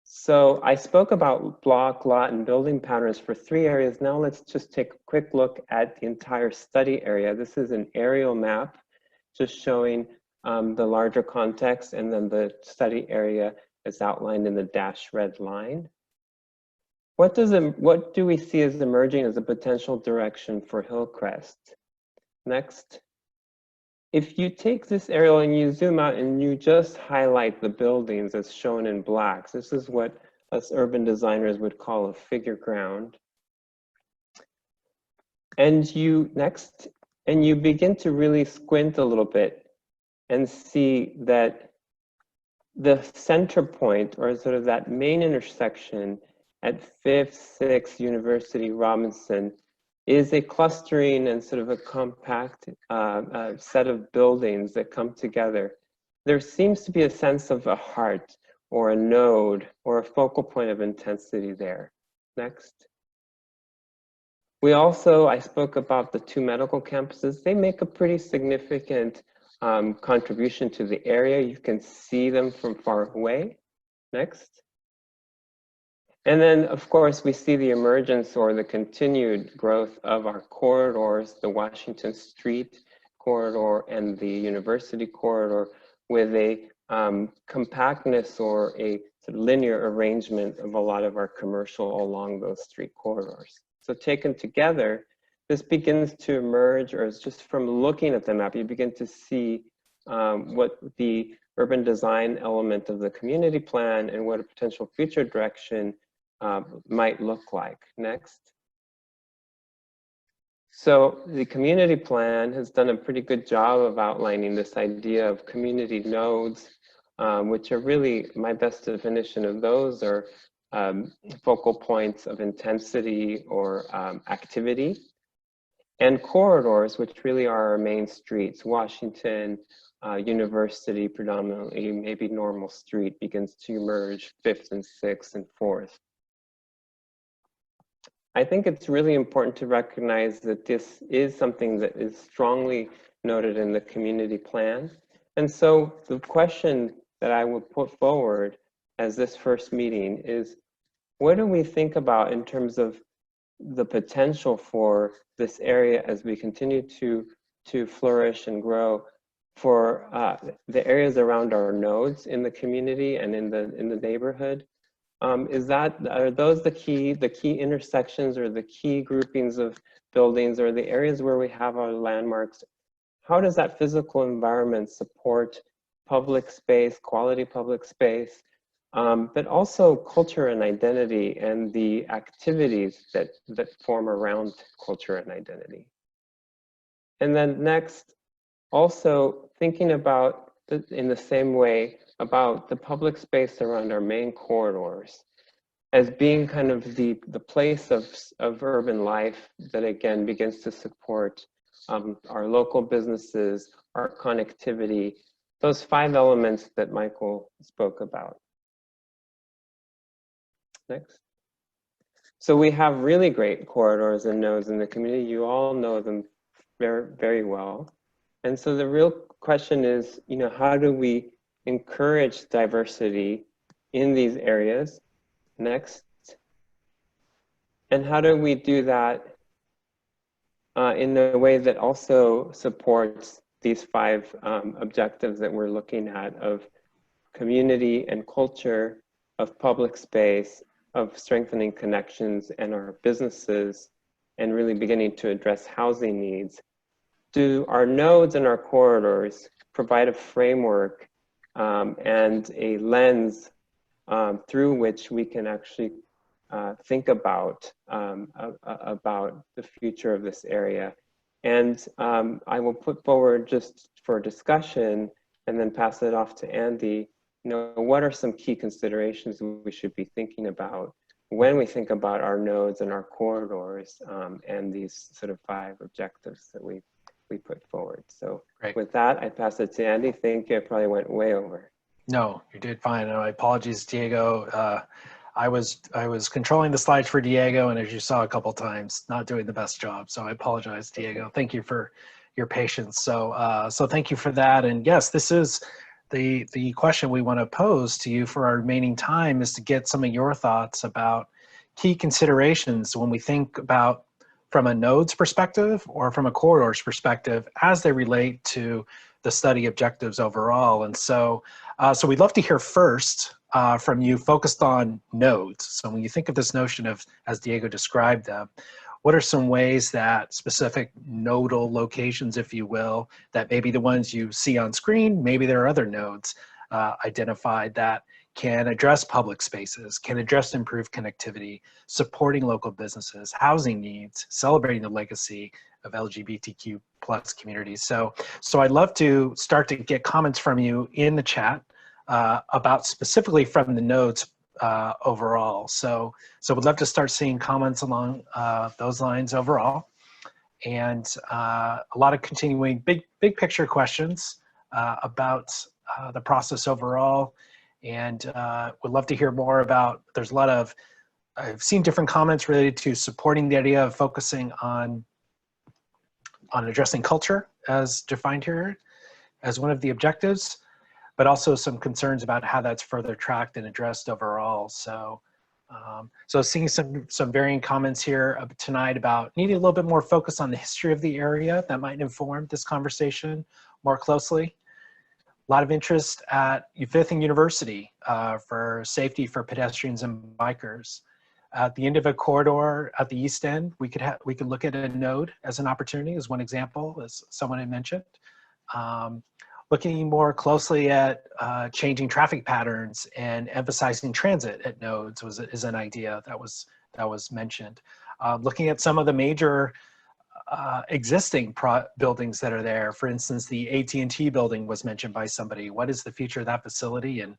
So I spoke about block, lot, and building patterns for 3 areas. Now let's just take a quick look at the entire study area. This is an aerial map just showing the larger context, and then the study area is outlined in the dashed red line. What do we see as emerging as a potential direction for Hillcrest? Next. If you take this aerial and you zoom out and you just highlight the buildings as shown in blacks, this is what us urban designers would call a figure ground. And you begin to really squint a little bit and see that the center point, or sort of that main intersection at 5th, 6th, University, Robinson, is a clustering and sort of a compact set of buildings that come together. There seems to be a sense of a heart or a node or a focal point of intensity there. Next. I spoke about the 2 medical campuses. They make a pretty significant contribution to the area. You can see them from far away. Next. And then, of course, we see the emergence or the continued growth of our corridors, the Washington Street corridor and the University corridor, with a compactness or a sort of linear arrangement of a lot of our commercial along those street corridors. So taken together, this begins to emerge, or it's just from looking at the map, you begin to see what the urban design element of the community plan and what a potential future direction might look like. Next. So the community plan has done a pretty good job of outlining this idea of community nodes, which are really, my best definition of those are focal points of intensity or activity, and corridors, which really are our main streets. Washington, University predominantly, maybe Normal Street begins to emerge 5th and 6th and 4th. I think it's really important to recognize that this is something that is strongly noted in the community plan. And so the question that I would put forward as this first meeting is, what do we think about in terms of the potential for this area as we continue to flourish and grow for the areas around our nodes in the community and in the neighborhood? Are those the key intersections or the key groupings of buildings or the areas where we have our landmarks? How does that physical environment support public space, quality public space, but also culture and identity and the activities that form around culture and identity? And then next, also thinking about, in the same way, about the public space around our main corridors as being kind of the place of urban life that again begins to support our local businesses, our connectivity, those 5 elements that Michael spoke about. Next. So we have really great corridors and nodes in the community. You all know them very, very well. And so the real question is, how do we encourage diversity in these areas? Next. And how do we do that in a way that also supports these 5 objectives that we're looking at of community and culture, of public space, of strengthening connections and our businesses, and really beginning to address housing needs? Do our nodes and our corridors provide a framework and a lens through which we can actually think about the future of this area? And I will put forward, just for discussion and then pass it off to Andy, what are some key considerations we should be thinking about when we think about our nodes and our corridors and these sort of 5 objectives that we put forward. So Great. With that, I pass it to Andy. Thank you. I probably went way over. No, you did fine. My apologies, Diego. I was controlling the slides for Diego, and as you saw a couple times, not doing the best job. So I apologize, Diego. Thank you for your patience. So thank you for that. And yes, this is the question we want to pose to you for our remaining time, is to get some of your thoughts about key considerations when we think about from a nodes perspective or from a corridors perspective as they relate to the study objectives overall. And so we'd love to hear first from you, focused on nodes. So when you think of this notion of, as Diego described them, what are some ways that specific nodal locations, if you will, that maybe the ones you see on screen, maybe there are other nodes identified that can address public spaces, can address improved connectivity, supporting local businesses, housing needs, celebrating the legacy of LGBTQ+ communities. So I'd love to start to get comments from you in the chat about specifically from the nodes overall. So we'd love to start seeing comments along those lines overall. And a lot of continuing big picture questions about the process overall. And would love to hear more about, there's a lot of, I've seen different comments related to supporting the idea of focusing on addressing culture as defined here as one of the objectives, but also some concerns about how that's further tracked and addressed overall. So seeing some varying comments here tonight about needing a little bit more focus on the history of the area that might inform this conversation more closely. A lot of interest at Fifth and University for safety for pedestrians and bikers. At the end of a corridor at the east end, we could look at a node as an opportunity, as one example, as someone had mentioned. Looking more closely at changing traffic patterns and emphasizing transit at nodes is an idea that was mentioned. Looking at some of the major existing buildings that are there. For instance, the AT&T building was mentioned by somebody. What is the future of that facility, and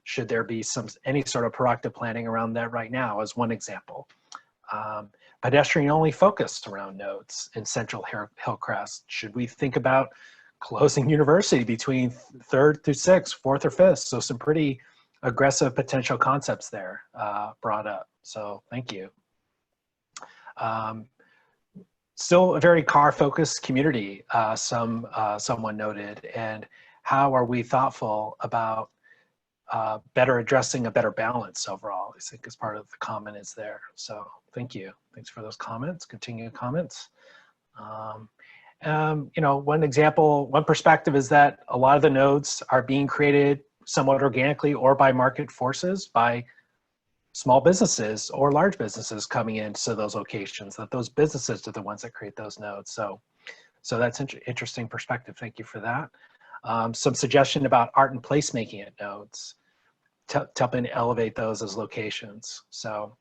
should there be any sort of proactive planning around that right now, as one example? Pedestrian only focused around nodes in central Hillcrest. Should we think about closing University between 3rd through 6th, 4th or 5th? So some pretty aggressive potential concepts there brought up. So thank you. Still a very car-focused community, someone noted, and how are we thoughtful about better addressing a better balance overall? I think as part of the comment is there. So thank you. Thanks for those comments, continued comments. You know, one example, one perspective is that a lot of the nodes are being created somewhat organically or by market forces, by small businesses or large businesses coming into those locations, that those businesses are the ones that create those nodes. So that's interesting perspective. Thank you for that. Some suggestion about art and placemaking at nodes, helping elevate those as locations. So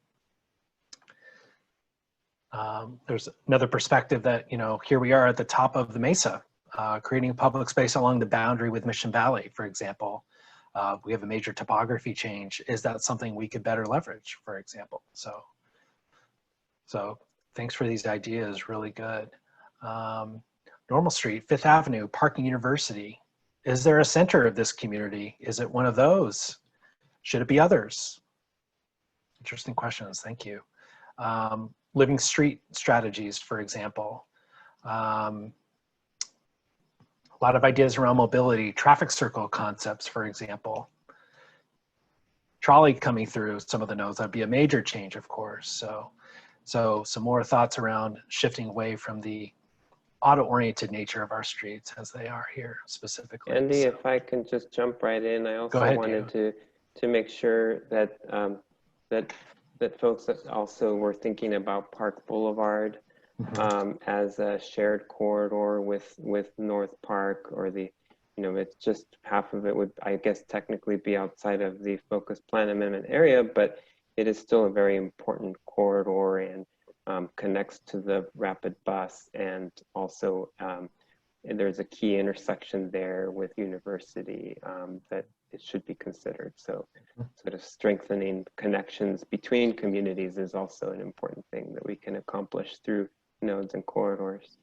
there's another perspective that, you know, here we are at the top of the mesa, creating public space along the boundary with Mission Valley, for example. We have a major topography change. Is that something we could better leverage, for example? So thanks for these ideas, really good. Normal Street, Fifth Avenue, Park and University. Is there a center of this community? Is it one of those? Should it be others? Interesting questions, thank you. Living street strategies, for example. A lot of ideas around mobility, traffic circle concepts, for example. Trolley coming through some of the nodes, that'd be a major change, of course. So some more thoughts around shifting away from the auto-oriented nature of our streets as they are here specifically. Andy, if I can just jump right in, I also wanted to make sure that that folks that also were thinking about Park Boulevard as a shared corridor with North Park, or the, you know, it's just half of it would, I guess, technically be outside of the Focused Plan Amendment area, but it is still a very important corridor and connects to the rapid bus, and also there's a key intersection there with University that it should be considered. So sort of strengthening connections between communities is also an important thing that we can accomplish through nodes and corridors.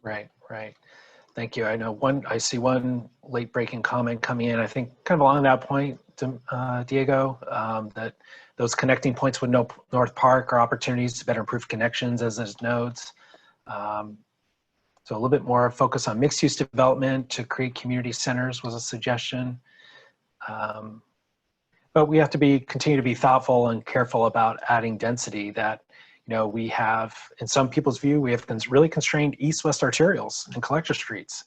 Right, right. Thank you. I know I see one late breaking comment coming in, I think kind of along that point, Diego, that those connecting points with North Park are opportunities to better improve connections as those nodes. So a little bit more focus on mixed use development to create community centers was a suggestion. But we have to continue to be thoughtful and careful about adding density that, you know, we have, in some people's view, we have really constrained east-west arterials and collector streets.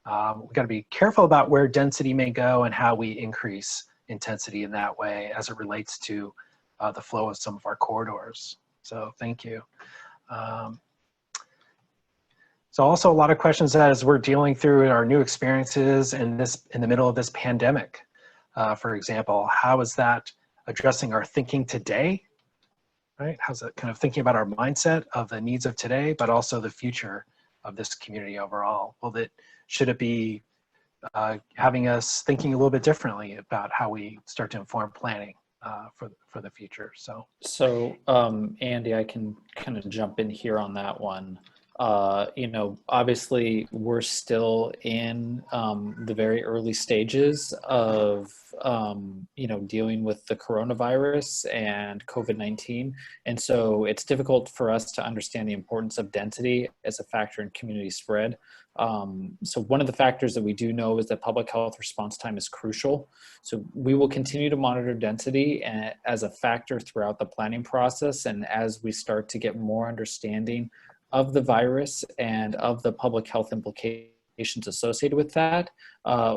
We've got to be careful about where density may go and how we increase intensity in that way as it relates to the flow of some of our corridors. So thank you. So also a lot of questions as we're dealing through our new experiences in the middle of this pandemic. For example, how is that addressing our thinking today? Right? How's that kind of thinking about our mindset of the needs of today, but also the future of this community overall? Should it be having us thinking a little bit differently about how we start to inform planning for the future? So Andy, I can kind of jump in here on that one. You know, obviously we're still in the very early stages of, you know, dealing with the coronavirus and COVID-19. And so it's difficult for us to understand the importance of density as a factor in community spread. So one of the factors that we do know is that public health response time is crucial. So we will continue to monitor density as a factor throughout the planning process. And as we start to get more understanding of the virus and of the public health implications associated with that,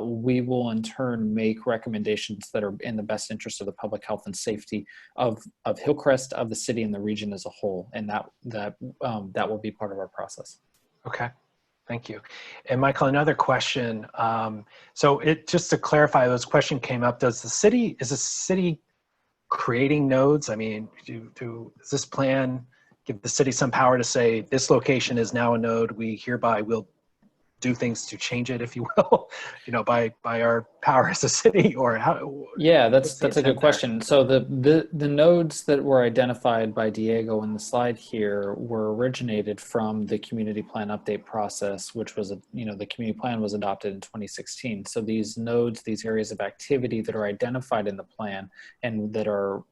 we will in turn make recommendations that are in the best interest of the public health and safety of Hillcrest, of the city and the region as a whole. And that will be part of our process. Okay, thank you. And Michael, another question. So just to clarify, this question came up, is the city creating nodes? I mean, does this plan give the city some power to say, this location is now a node, we hereby will do things to change it, if you will, by our power as a city, or how? Yeah, What's the that's a good intent there? question. So the nodes that were identified by Diego in the slide here were originated from the community plan update process, which was the community plan was adopted in 2016. So these nodes, these areas of activity that are identified in the plan and that are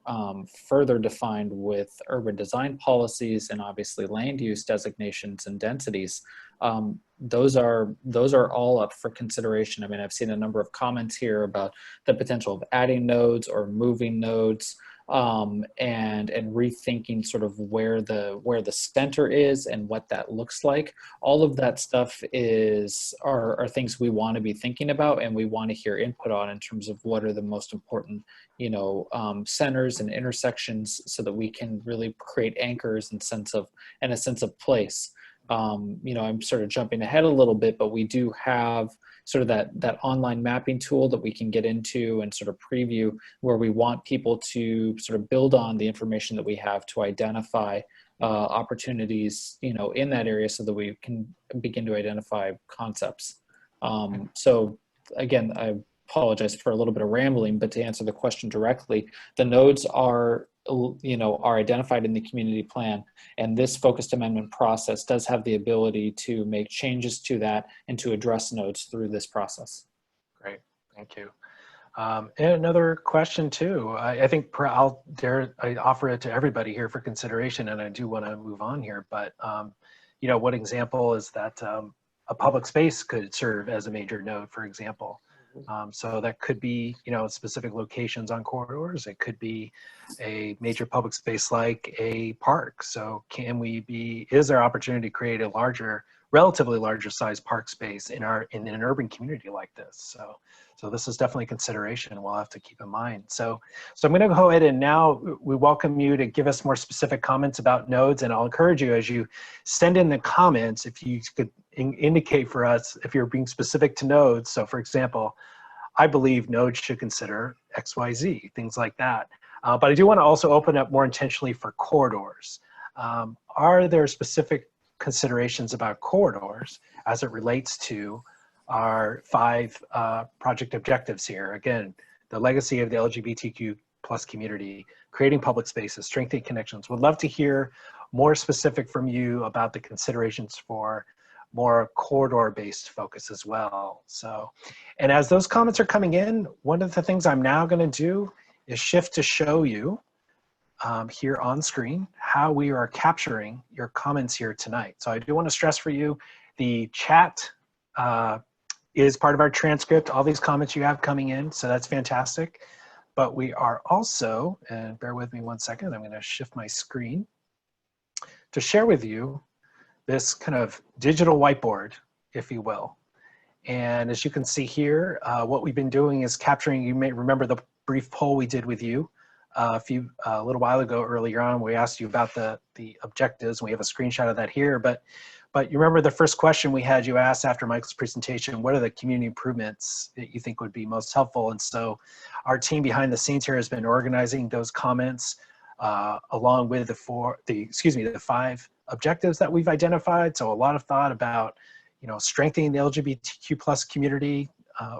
further defined with urban design policies and obviously land use designations and densities. Those are all up for consideration. I mean, I've seen a number of comments here about the potential of adding nodes or moving nodes, and rethinking sort of where the center is and what that looks like. All of that stuff are things we want to be thinking about, and we want to hear input on in terms of what are the most important centers and intersections, so that we can really create anchors and a sense of place. I'm sort of jumping ahead a little bit, but we do have sort of that online mapping tool that we can get into and sort of preview, where we want people to sort of build on the information that we have to identify opportunities, in that area, so that we can begin to identify concepts. So again, I apologize for a little bit of rambling, but to answer the question directly, the nodes are identified in the community plan, and this focused amendment process does have the ability to make changes to that and to address nodes through this process. Great, thank you. And another question too. I think I offer it to everybody here for consideration, and I do want to move on here. But what example is that a public space could serve as a major node, for example? So that could be, specific locations on corridors. It could be a major public space like a park. So is there opportunity to create a relatively larger size park space in an urban community like this? So this is definitely a consideration we'll have to keep in mind. So I'm going to go ahead, and now we welcome you to give us more specific comments about nodes, and I'll encourage you, as you send in the comments, if you could indicate for us if you're being specific to nodes. So for example, I believe nodes should consider XYZ, things like that. But I do want to also open up more intentionally for corridors. Are there specific considerations about corridors as it relates to our 5 project objectives here? Again, the legacy of the LGBTQ plus community, creating public spaces, strengthening connections. Would love to hear more specific from you about the considerations for more corridor-based focus as well. So, and as those comments are coming in, one of the things I'm now going to do is shift to show you here on screen how we are capturing your comments here tonight. So I do want to stress for you, the chat is part of our transcript, all these comments you have coming in, so that's fantastic. But we are also, and bear with me one second, I'm going to shift my screen to share with you this kind of digital whiteboard, if you will. And as you can see here, what we've been doing is capturing, you may remember the brief poll we did with you a little while ago earlier on. We asked you about the objectives. We have a screenshot of that here, but you remember the first question we had you asked after Michael's presentation, what are the community improvements that you think would be most helpful? And so our team behind the scenes here has been organizing those comments along with the 5 objectives that we've identified. So a lot of thought about, strengthening the LGBTQ plus community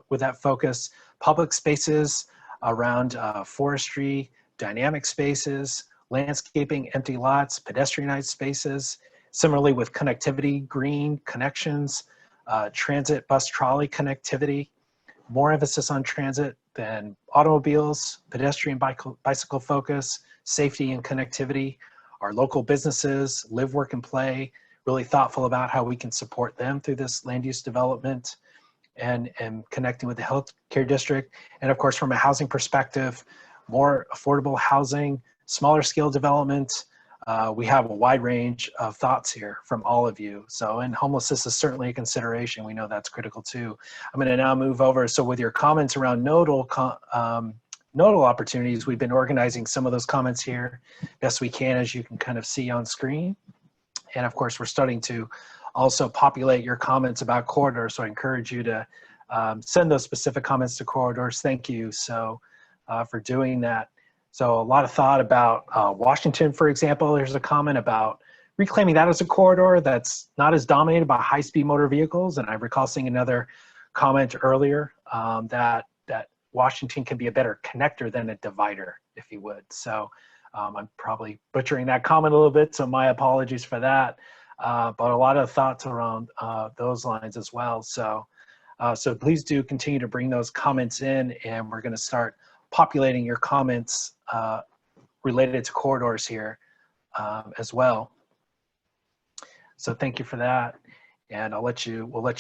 with that focus, public spaces around forestry, dynamic spaces, landscaping, empty lots, pedestrianized spaces. Similarly with connectivity, green connections, transit, bus, trolley connectivity, more emphasis on transit than automobiles, pedestrian, bicycle focus, safety and connectivity, our local businesses, live, work, and play, really thoughtful about how we can support them through this land use development and connecting with the healthcare district. And of course, from a housing perspective, more affordable housing, smaller scale development. We have a wide range of thoughts here from all of you. So, and homelessness is certainly a consideration. We know that's critical too. I'm going to now move over. So with your comments around nodal opportunities, we've been organizing some of those comments here best we can, as you can kind of see on screen. And of course, we're starting to also populate your comments about corridors. So I encourage you to send those specific comments to corridors. Thank you for doing that. So a lot of thought about Washington, for example. There's a comment about reclaiming that as a corridor that's not as dominated by high-speed motor vehicles. And I recall seeing another comment earlier that Washington can be a better connector than a divider, if you would. So I'm probably butchering that comment a little bit, so my apologies for that. But a lot of thoughts around those lines as well. So please do continue to bring those comments in, and we're going to start populating your comments related to corridors here as well. So thank you for that, and we'll let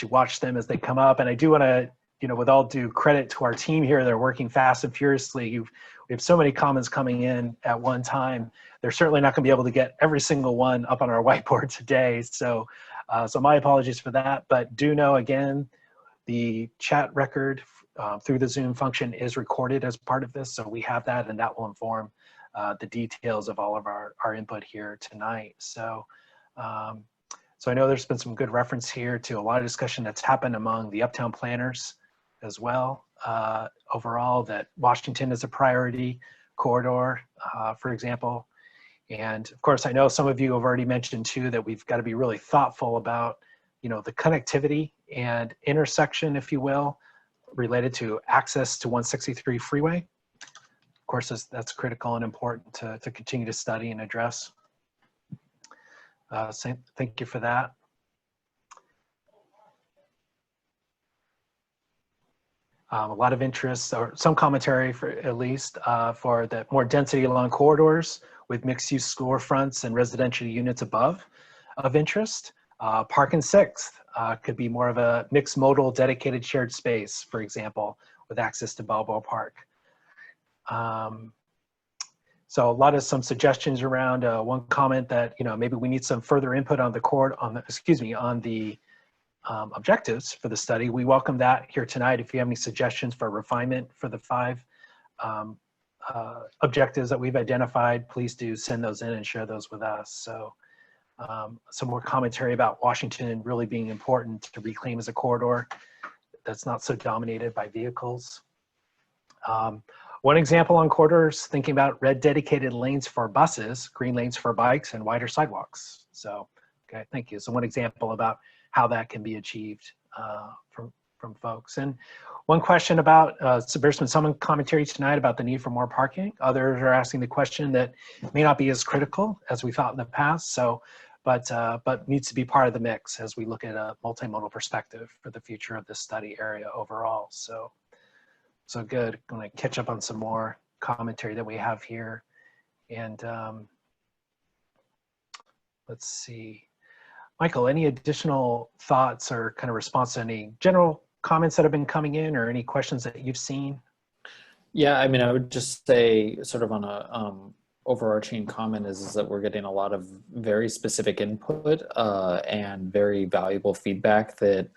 you watch them as they come up. And I do want to, with all due credit to our team here, they're working fast and furiously. We have so many comments coming in at one time. They're certainly not going to be able to get every single one up on our whiteboard today. So my apologies for that. But do know, again, the chat record through the Zoom function is recorded as part of this. So we have that, and that will inform the details of all of our input here tonight. So I know there's been some good reference here to a lot of discussion that's happened among the Uptown planners as well. Overall, that Washington is a priority corridor, for example. And of course, I know some of you have already mentioned too that we've got to be really thoughtful about, the connectivity and intersection, if you will, related to access to 163 freeway. Of course, that's critical and important to continue to study and address. Thank you for that. A lot of interest, or some commentary for at least, for the more density along corridors with mixed-use storefronts and residential units above of interest. Park and 6th could be more of a mixed modal dedicated shared space, for example, with access to Balboa Park. So a lot of some suggestions around one comment that, maybe we need some further input on the objectives for the study. We welcome that here tonight. If you have any suggestions for refinement for the 5 objectives that we've identified, please do send those in and share those with us. So some more commentary about Washington really being important to reclaim as a corridor that's not so dominated by vehicles. One example on corridors, thinking about red dedicated lanes for buses, green lanes for bikes, and wider sidewalks. So, okay, thank you. So one example about how that can be achieved from folks. And one question about, so there's been some commentary tonight about the need for more parking. Others are asking the question that may not be as critical as we thought in the past. So, but needs to be part of the mix as we look at a multimodal perspective for the future of this study area overall. So good. I'm going to catch up on some more commentary that we have here. And let's see. Michael, any additional thoughts or kind of response to any general comments that have been coming in, or any questions that you've seen? Yeah, I mean, I would just say, sort of on a overarching comment, is that we're getting a lot of very specific input and very valuable feedback that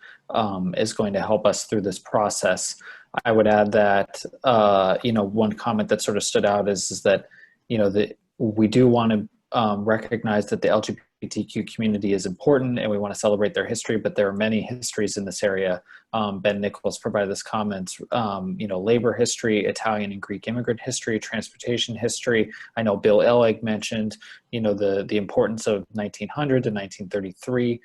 is going to help us through this process. I would add that, one comment that sort of stood out is that, that we do want to recognize that the LGBTQ community is important, and we want to celebrate their history, but there are many histories in this area. Ben Nichols provided this comment, labor history, Italian and Greek immigrant history, transportation history. I know Bill Ellig mentioned, the importance of 1900 to 1933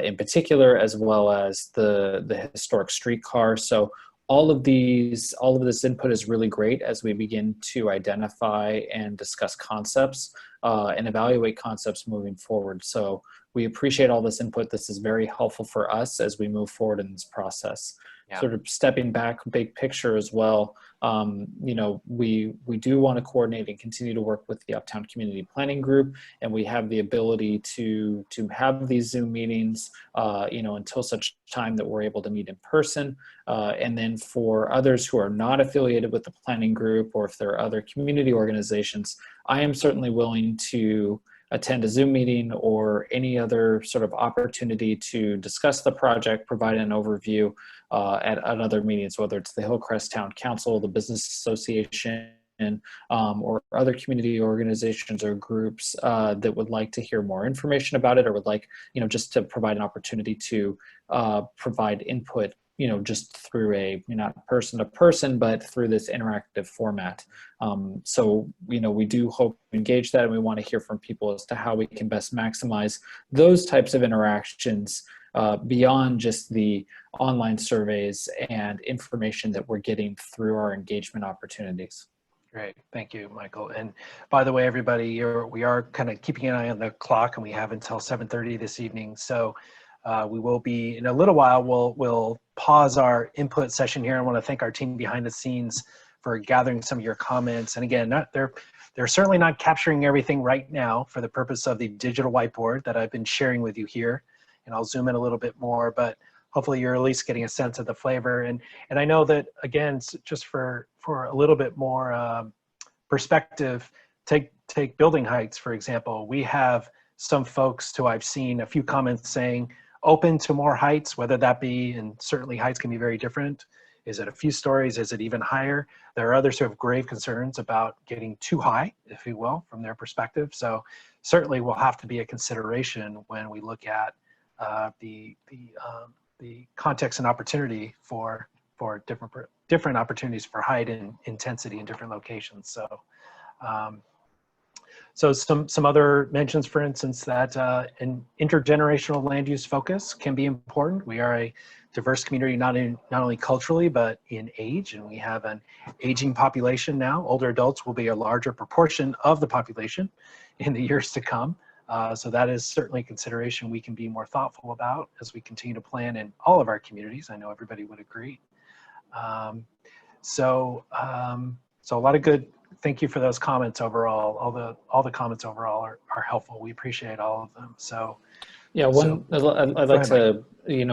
in particular, as well as the historic streetcar. So all of this input is really great as we begin to identify and discuss concepts and evaluate concepts moving forward. So we appreciate all this input. This is very helpful for us as we move forward in this process. Yeah. Sort of stepping back, big picture as well, we do want to coordinate and continue to work with the Uptown Community Planning Group, and we have the ability to have these Zoom meetings, until such time that we're able to meet in person. And then for others who are not affiliated with the planning group, or if there are other community organizations, I am certainly willing to attend a Zoom meeting or any other sort of opportunity to discuss the project, provide an overview at other meetings, whether it's the Hillcrest Town Council, the Business Association, or other community organizations or groups that would like to hear more information about it, or would like, just to provide an opportunity to provide input just through not person to person, but through this interactive format. So, we do hope to engage that, and we want to hear from people as to how we can best maximize those types of interactions beyond just the online surveys and information that we're getting through our engagement opportunities. Great, thank you, Michael. And by the way, everybody, we are kind of keeping an eye on the clock, and we have until 7:30 this evening. So we will be, in a little while, we'll pause our input session here. I want to thank our team behind the scenes for gathering some of your comments. And again, they're certainly not capturing everything right now for the purpose of the digital whiteboard that I've been sharing with you here. And I'll zoom in a little bit more, but hopefully you're at least getting a sense of the flavor. And I know that, again, just for a little bit more perspective, take building heights, for example. We have some folks who I've seen a few comments saying open to more heights, whether that be, and certainly heights can be very different. Is it a few stories? Is it even higher? There are others who have grave concerns about getting too high, if you will, from their perspective. So certainly will have to be a consideration when we look at the context and opportunity for different opportunities for height and intensity in different locations. So some other mentions, for instance, that an intergenerational land use focus can be important. We are a diverse community, not only culturally, but in age, and we have an aging population now. Older adults will be a larger proportion of the population in the years to come. So that is certainly a consideration we can be more thoughtful about as we continue to plan in all of our communities. I know everybody would agree. So a lot of good, thank you for those comments overall. All the comments overall are helpful. We appreciate all of them. So yeah, I'd like to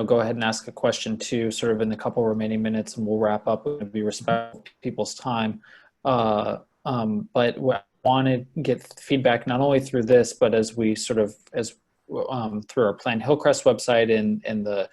go ahead and ask a question too, sort of in the couple remaining minutes, and we'll wrap up and be respectful of people's time. But I want to get feedback not only through this, but as we through our Plan Hillcrest website and the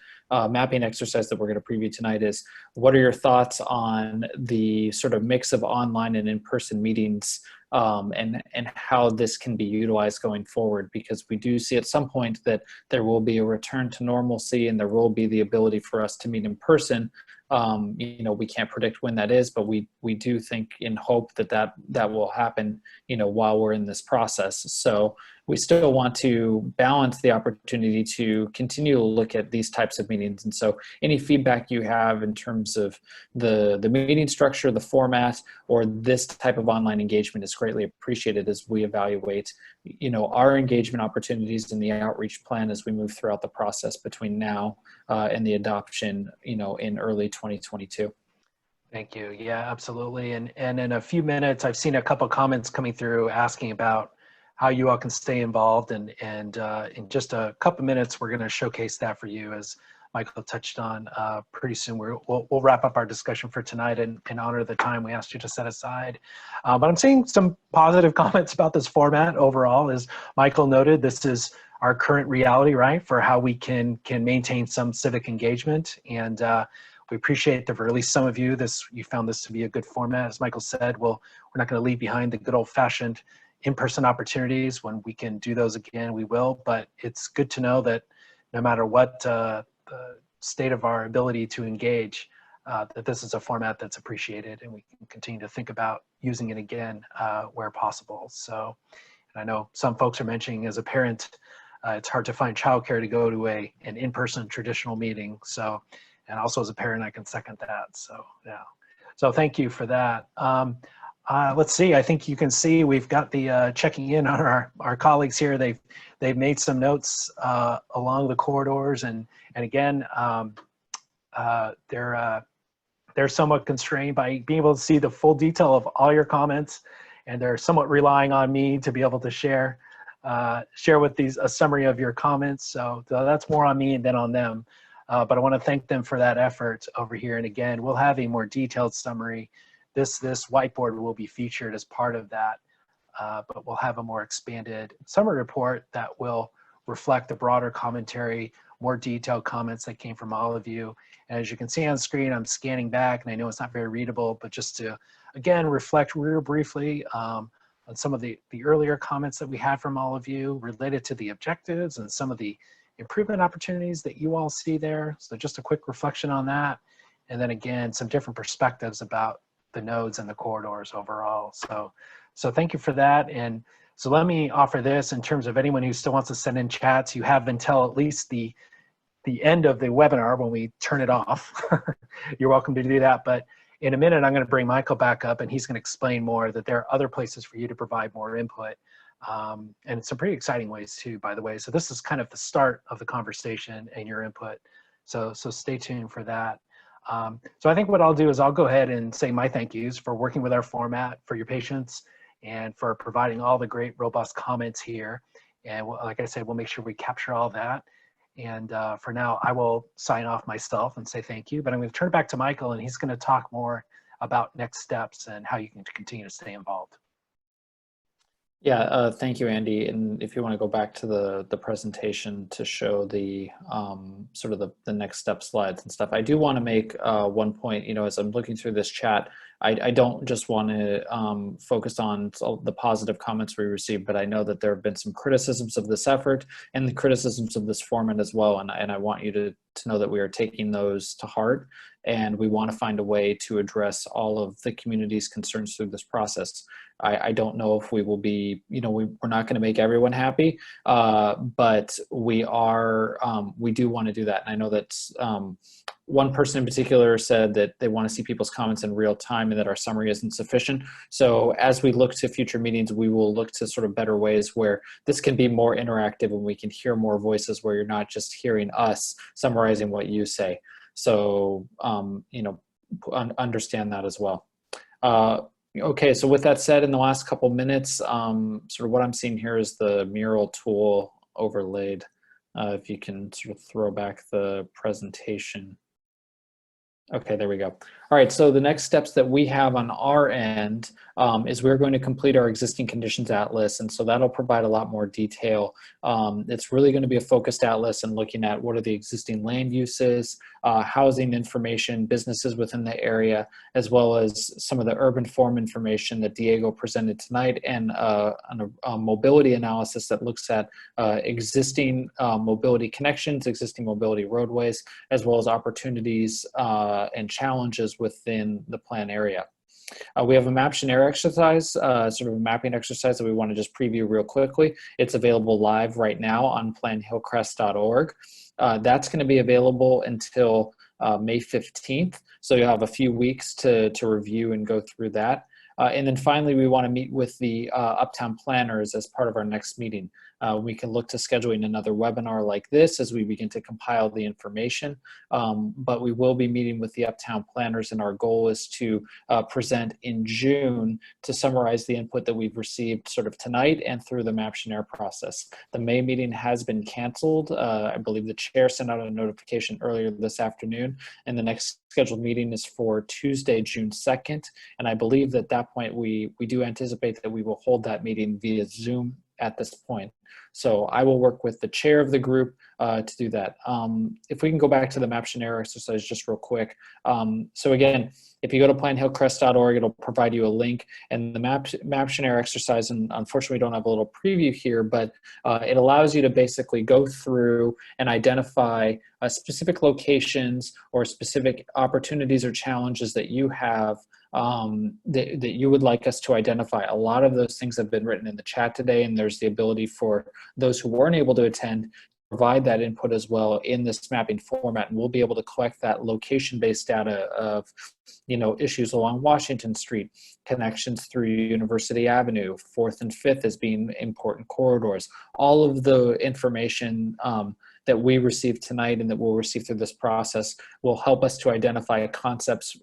mapping exercise that we're going to preview tonight, is what are your thoughts on the sort of mix of online and in-person meetings, and how this can be utilized going forward? Because we do see at some point that there will be a return to normalcy, and there will be the ability for us to meet in person. We can't predict when that is, but we do think and hope that will happen, while we're in this process. So we still want to balance the opportunity to continue to look at these types of meetings. And so any feedback you have in terms of the meeting structure, the format, or this type of online engagement is greatly appreciated as we evaluate, our engagement opportunities in the outreach plan as we move throughout the process between now and the adoption, in early 2022. thank you. Yeah, absolutely. And in a few minutes, I've seen a couple comments coming through asking about how you all can stay involved. And in just a couple minutes, we're going to showcase that for you, as Michael touched on. Pretty soon we'll wrap up our discussion for tonight and honor the time we asked you to set aside. But I'm seeing some positive comments about this format overall. As Michael noted, this is our current reality, right, for how we can maintain some civic engagement. And we appreciate that for at least some of you, you found this to be a good format. As Michael said, we're not going to leave behind the good old-fashioned in-person opportunities. When we can do those again, we will. But it's good to know that no matter what the state of our ability to engage, that this is a format that's appreciated, and we can continue to think about using it again where possible. So, and I know some folks are mentioning, as a parent, it's hard to find childcare to go to an in-person traditional meeting. So, and also as a parent, I can second that. So, yeah. So thank you for that. Let's see, I think you can see we've got the checking in on our colleagues here. They've made some notes along the corridors, and again, they're somewhat constrained by being able to see the full detail of all your comments, and they're somewhat relying on me to be able to share with a summary of your comments. So that's more on me than on them. But I want to thank them for that effort over here. And again, we'll have a more detailed summary. This whiteboard will be featured as part of that, but we'll have a more expanded summary report that will reflect the broader commentary, more detailed comments that came from all of you. And as you can see on the screen, I'm scanning back, and I know it's not very readable, but just to, again, reflect real briefly on some of the earlier comments that we had from all of you related to the objectives and some of the improvement opportunities that you all see there. So just a quick reflection on that. And then again, some different perspectives about the nodes and the corridors overall. So thank you for that. And so let me offer this in terms of anyone who still wants to send in chats. You have until at least the end of the webinar when we turn it off. You're welcome to do that. But in a minute, I'm going to bring Michael back up and he's going to explain more that there are other places for you to provide more input. And some pretty exciting ways too, by the way. So this is kind of the start of the conversation and your input. So stay tuned for that. So I think what I'll do is I'll go ahead and say my thank yous for working with our format, for your patience, and for providing all the great robust comments here. And like I said, we'll make sure we capture all that. And for now, I will sign off myself and say thank you, but I'm going to turn it back to Michael and he's going to talk more about next steps and how you can continue to stay involved. Yeah, thank you, Andy. And if you want to go back to the presentation to show the sort of the next step slides and stuff, I do want to make one point, you know, as I'm looking through this chat, I don't just want to focus on the positive comments we received, but I know that there have been some criticisms of this effort and the criticisms of this format as well. And I want you to know that we are taking those to heart and we want to find a way to address all of the community's concerns through this process. I don't know if we will be, you know, we're not going to make everyone happy, but we do want to do that. And I know that one person in particular said that they want to see people's comments in real time and that our summary isn't sufficient. So as we look to future meetings, we will look to sort of better ways where this can be more interactive and we can hear more voices where you're not just hearing us summarizing what you say. So, you know, understand that as well. Okay, so with that said, in the last couple minutes, sort of what I'm seeing here is the mural tool overlaid. If you can sort of throw back the presentation. Okay, there we go. All right, so the next steps that we have on our end is we're going to complete our existing conditions atlas, and so that'll provide a lot more detail. It's really going to be a focused atlas and looking at what are the existing land uses, housing information, businesses within the area, as well as some of the urban form information that Diego presented tonight, and a mobility analysis that looks at existing mobility connections, existing mobility roadways, as well as opportunities and challenges within the plan area. We have a Maptionary exercise, sort of a mapping exercise that we want to just preview real quickly. It's available live right now on planhillcrest.org. That's going to be available until May 15th. So you'll have a few weeks to review and go through that. And then finally, we want to meet with the Uptown planners as part of our next meeting. We can look to scheduling another webinar like this as we begin to compile the information, but we will be meeting with the Uptown planners, and our goal is to present in June to summarize the input that we've received sort of tonight and through the Maptionary process. The May meeting has been canceled. I believe the chair sent out a notification earlier this afternoon, and the next scheduled meeting is for Tuesday, June 2nd, and I believe that that point we do anticipate that we will hold that meeting via Zoom at this point. So I will work with the chair of the group to do that. If we can go back to the Maptionary exercise just real quick. So again, if you go to planhillcrest.org, it'll provide you a link, and the Maptionary exercise, and unfortunately we don't have a little preview here, but it allows you to basically go through and identify specific locations or specific opportunities or challenges that you have that you would like us to identify. A lot of those things have been written in the chat today, and there's the ability for those who weren't able to attend to provide that input as well in this mapping format, and we'll be able to collect that location-based data of, you know, issues along Washington Street, connections through University Avenue, 4th and 5th as being important corridors. All of the information that we received tonight and that we'll receive through this process will help us to identify concepts,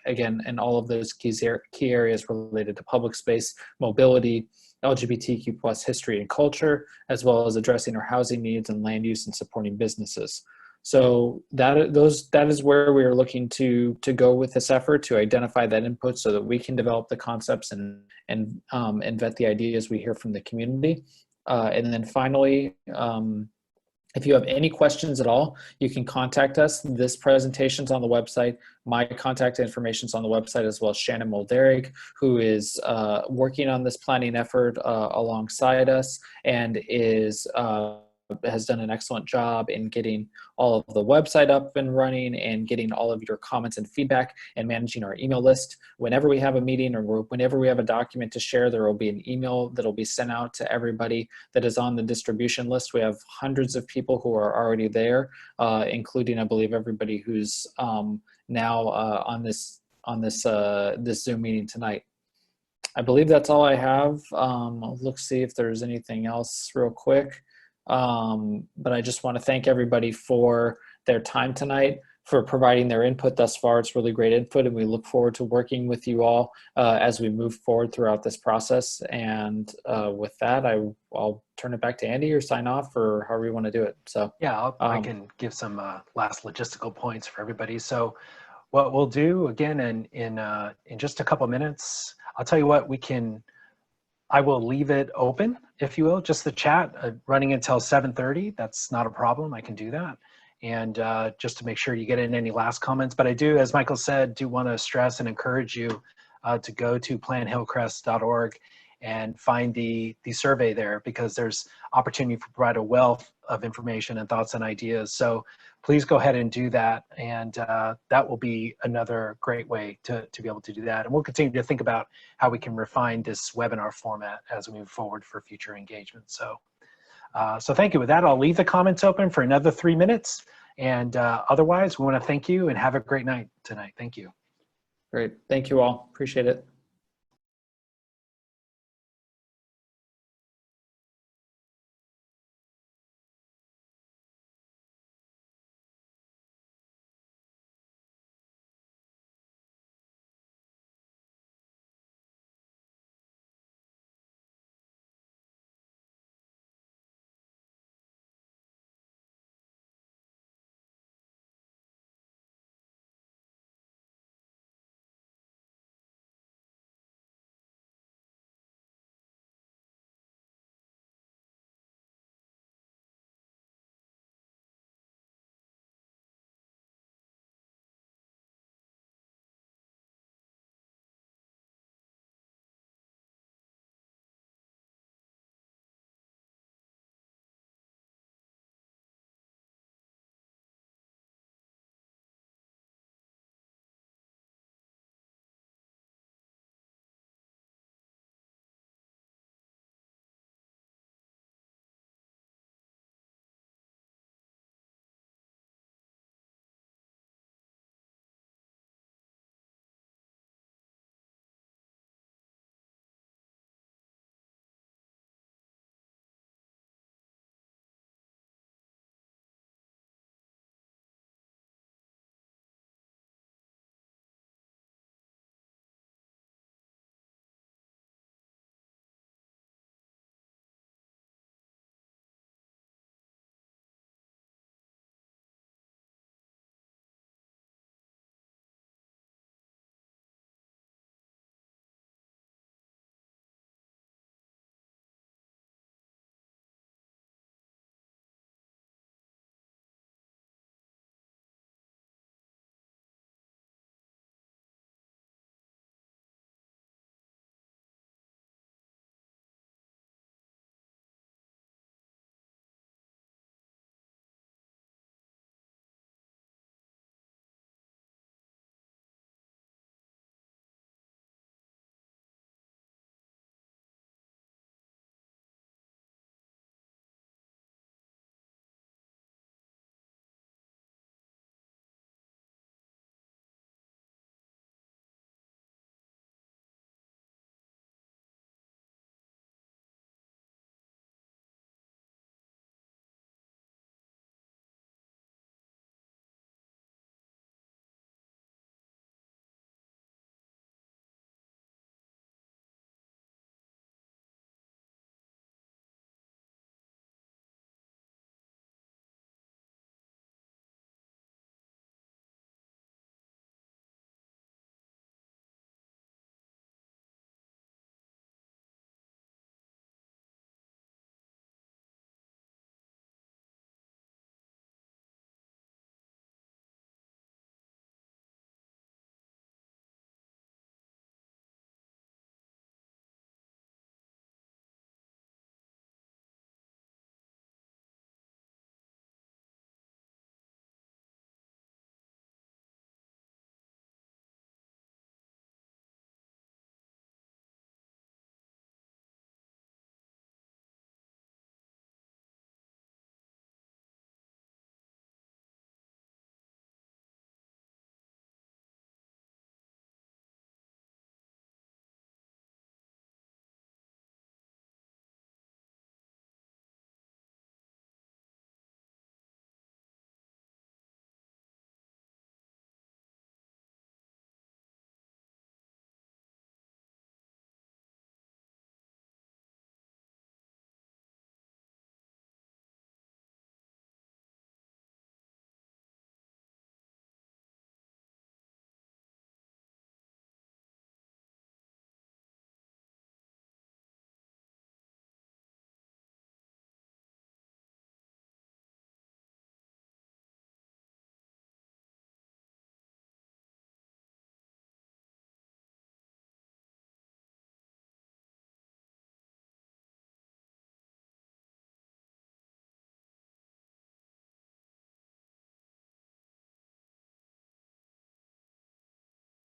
again, in all of those key areas related to public space, mobility, LGBTQ plus history and culture, as well as addressing our housing needs and land use and supporting businesses. So that is where we are looking to go with this effort, to identify that input so that we can develop the concepts and vet the ideas we hear from the community. And then finally, if you have any questions at all, you can contact us. This presentation's on the website. My contact information is on the website, as well as Shannon Molderig, who is working on this planning effort alongside us and is has done an excellent job in getting all of the website up and running and getting all of your comments and feedback and managing our email list. Whenever we have a meeting or whenever we have a document to share, there will be an email that will be sent out to everybody that is on the distribution list. We have hundreds of people who are already there, including, I believe, everybody who's now on this Zoom meeting tonight. I believe that's all I have. I'll look, see if there's anything else real quick. But I just want to thank everybody for their time tonight, for providing their input thus far. It's really great input, and we look forward to working with you all as we move forward throughout this process. And with that, I'll turn it back to Andy or sign off, or however you want to do it. So yeah, I can give some last logistical points for everybody. So what we'll do again in just a couple minutes, I'll tell you what, I will leave it open, if you will, just the chat running until 7:30. That's not a problem. I can do that. And just to make sure you get in any last comments. But I do, as Michael said, do want to stress and encourage you to go to planhillcrest.org and find the survey there, because there's opportunity to provide a wealth of information and thoughts and ideas. So please go ahead and do that. And that will be another great way to be able to do that. And we'll continue to think about how we can refine this webinar format as we move forward for future engagement. So, so thank you. With that, I'll leave the comments open for another 3 minutes. And otherwise, we want to thank you and have a great night tonight. Thank you. great. Thank you all. Appreciate it.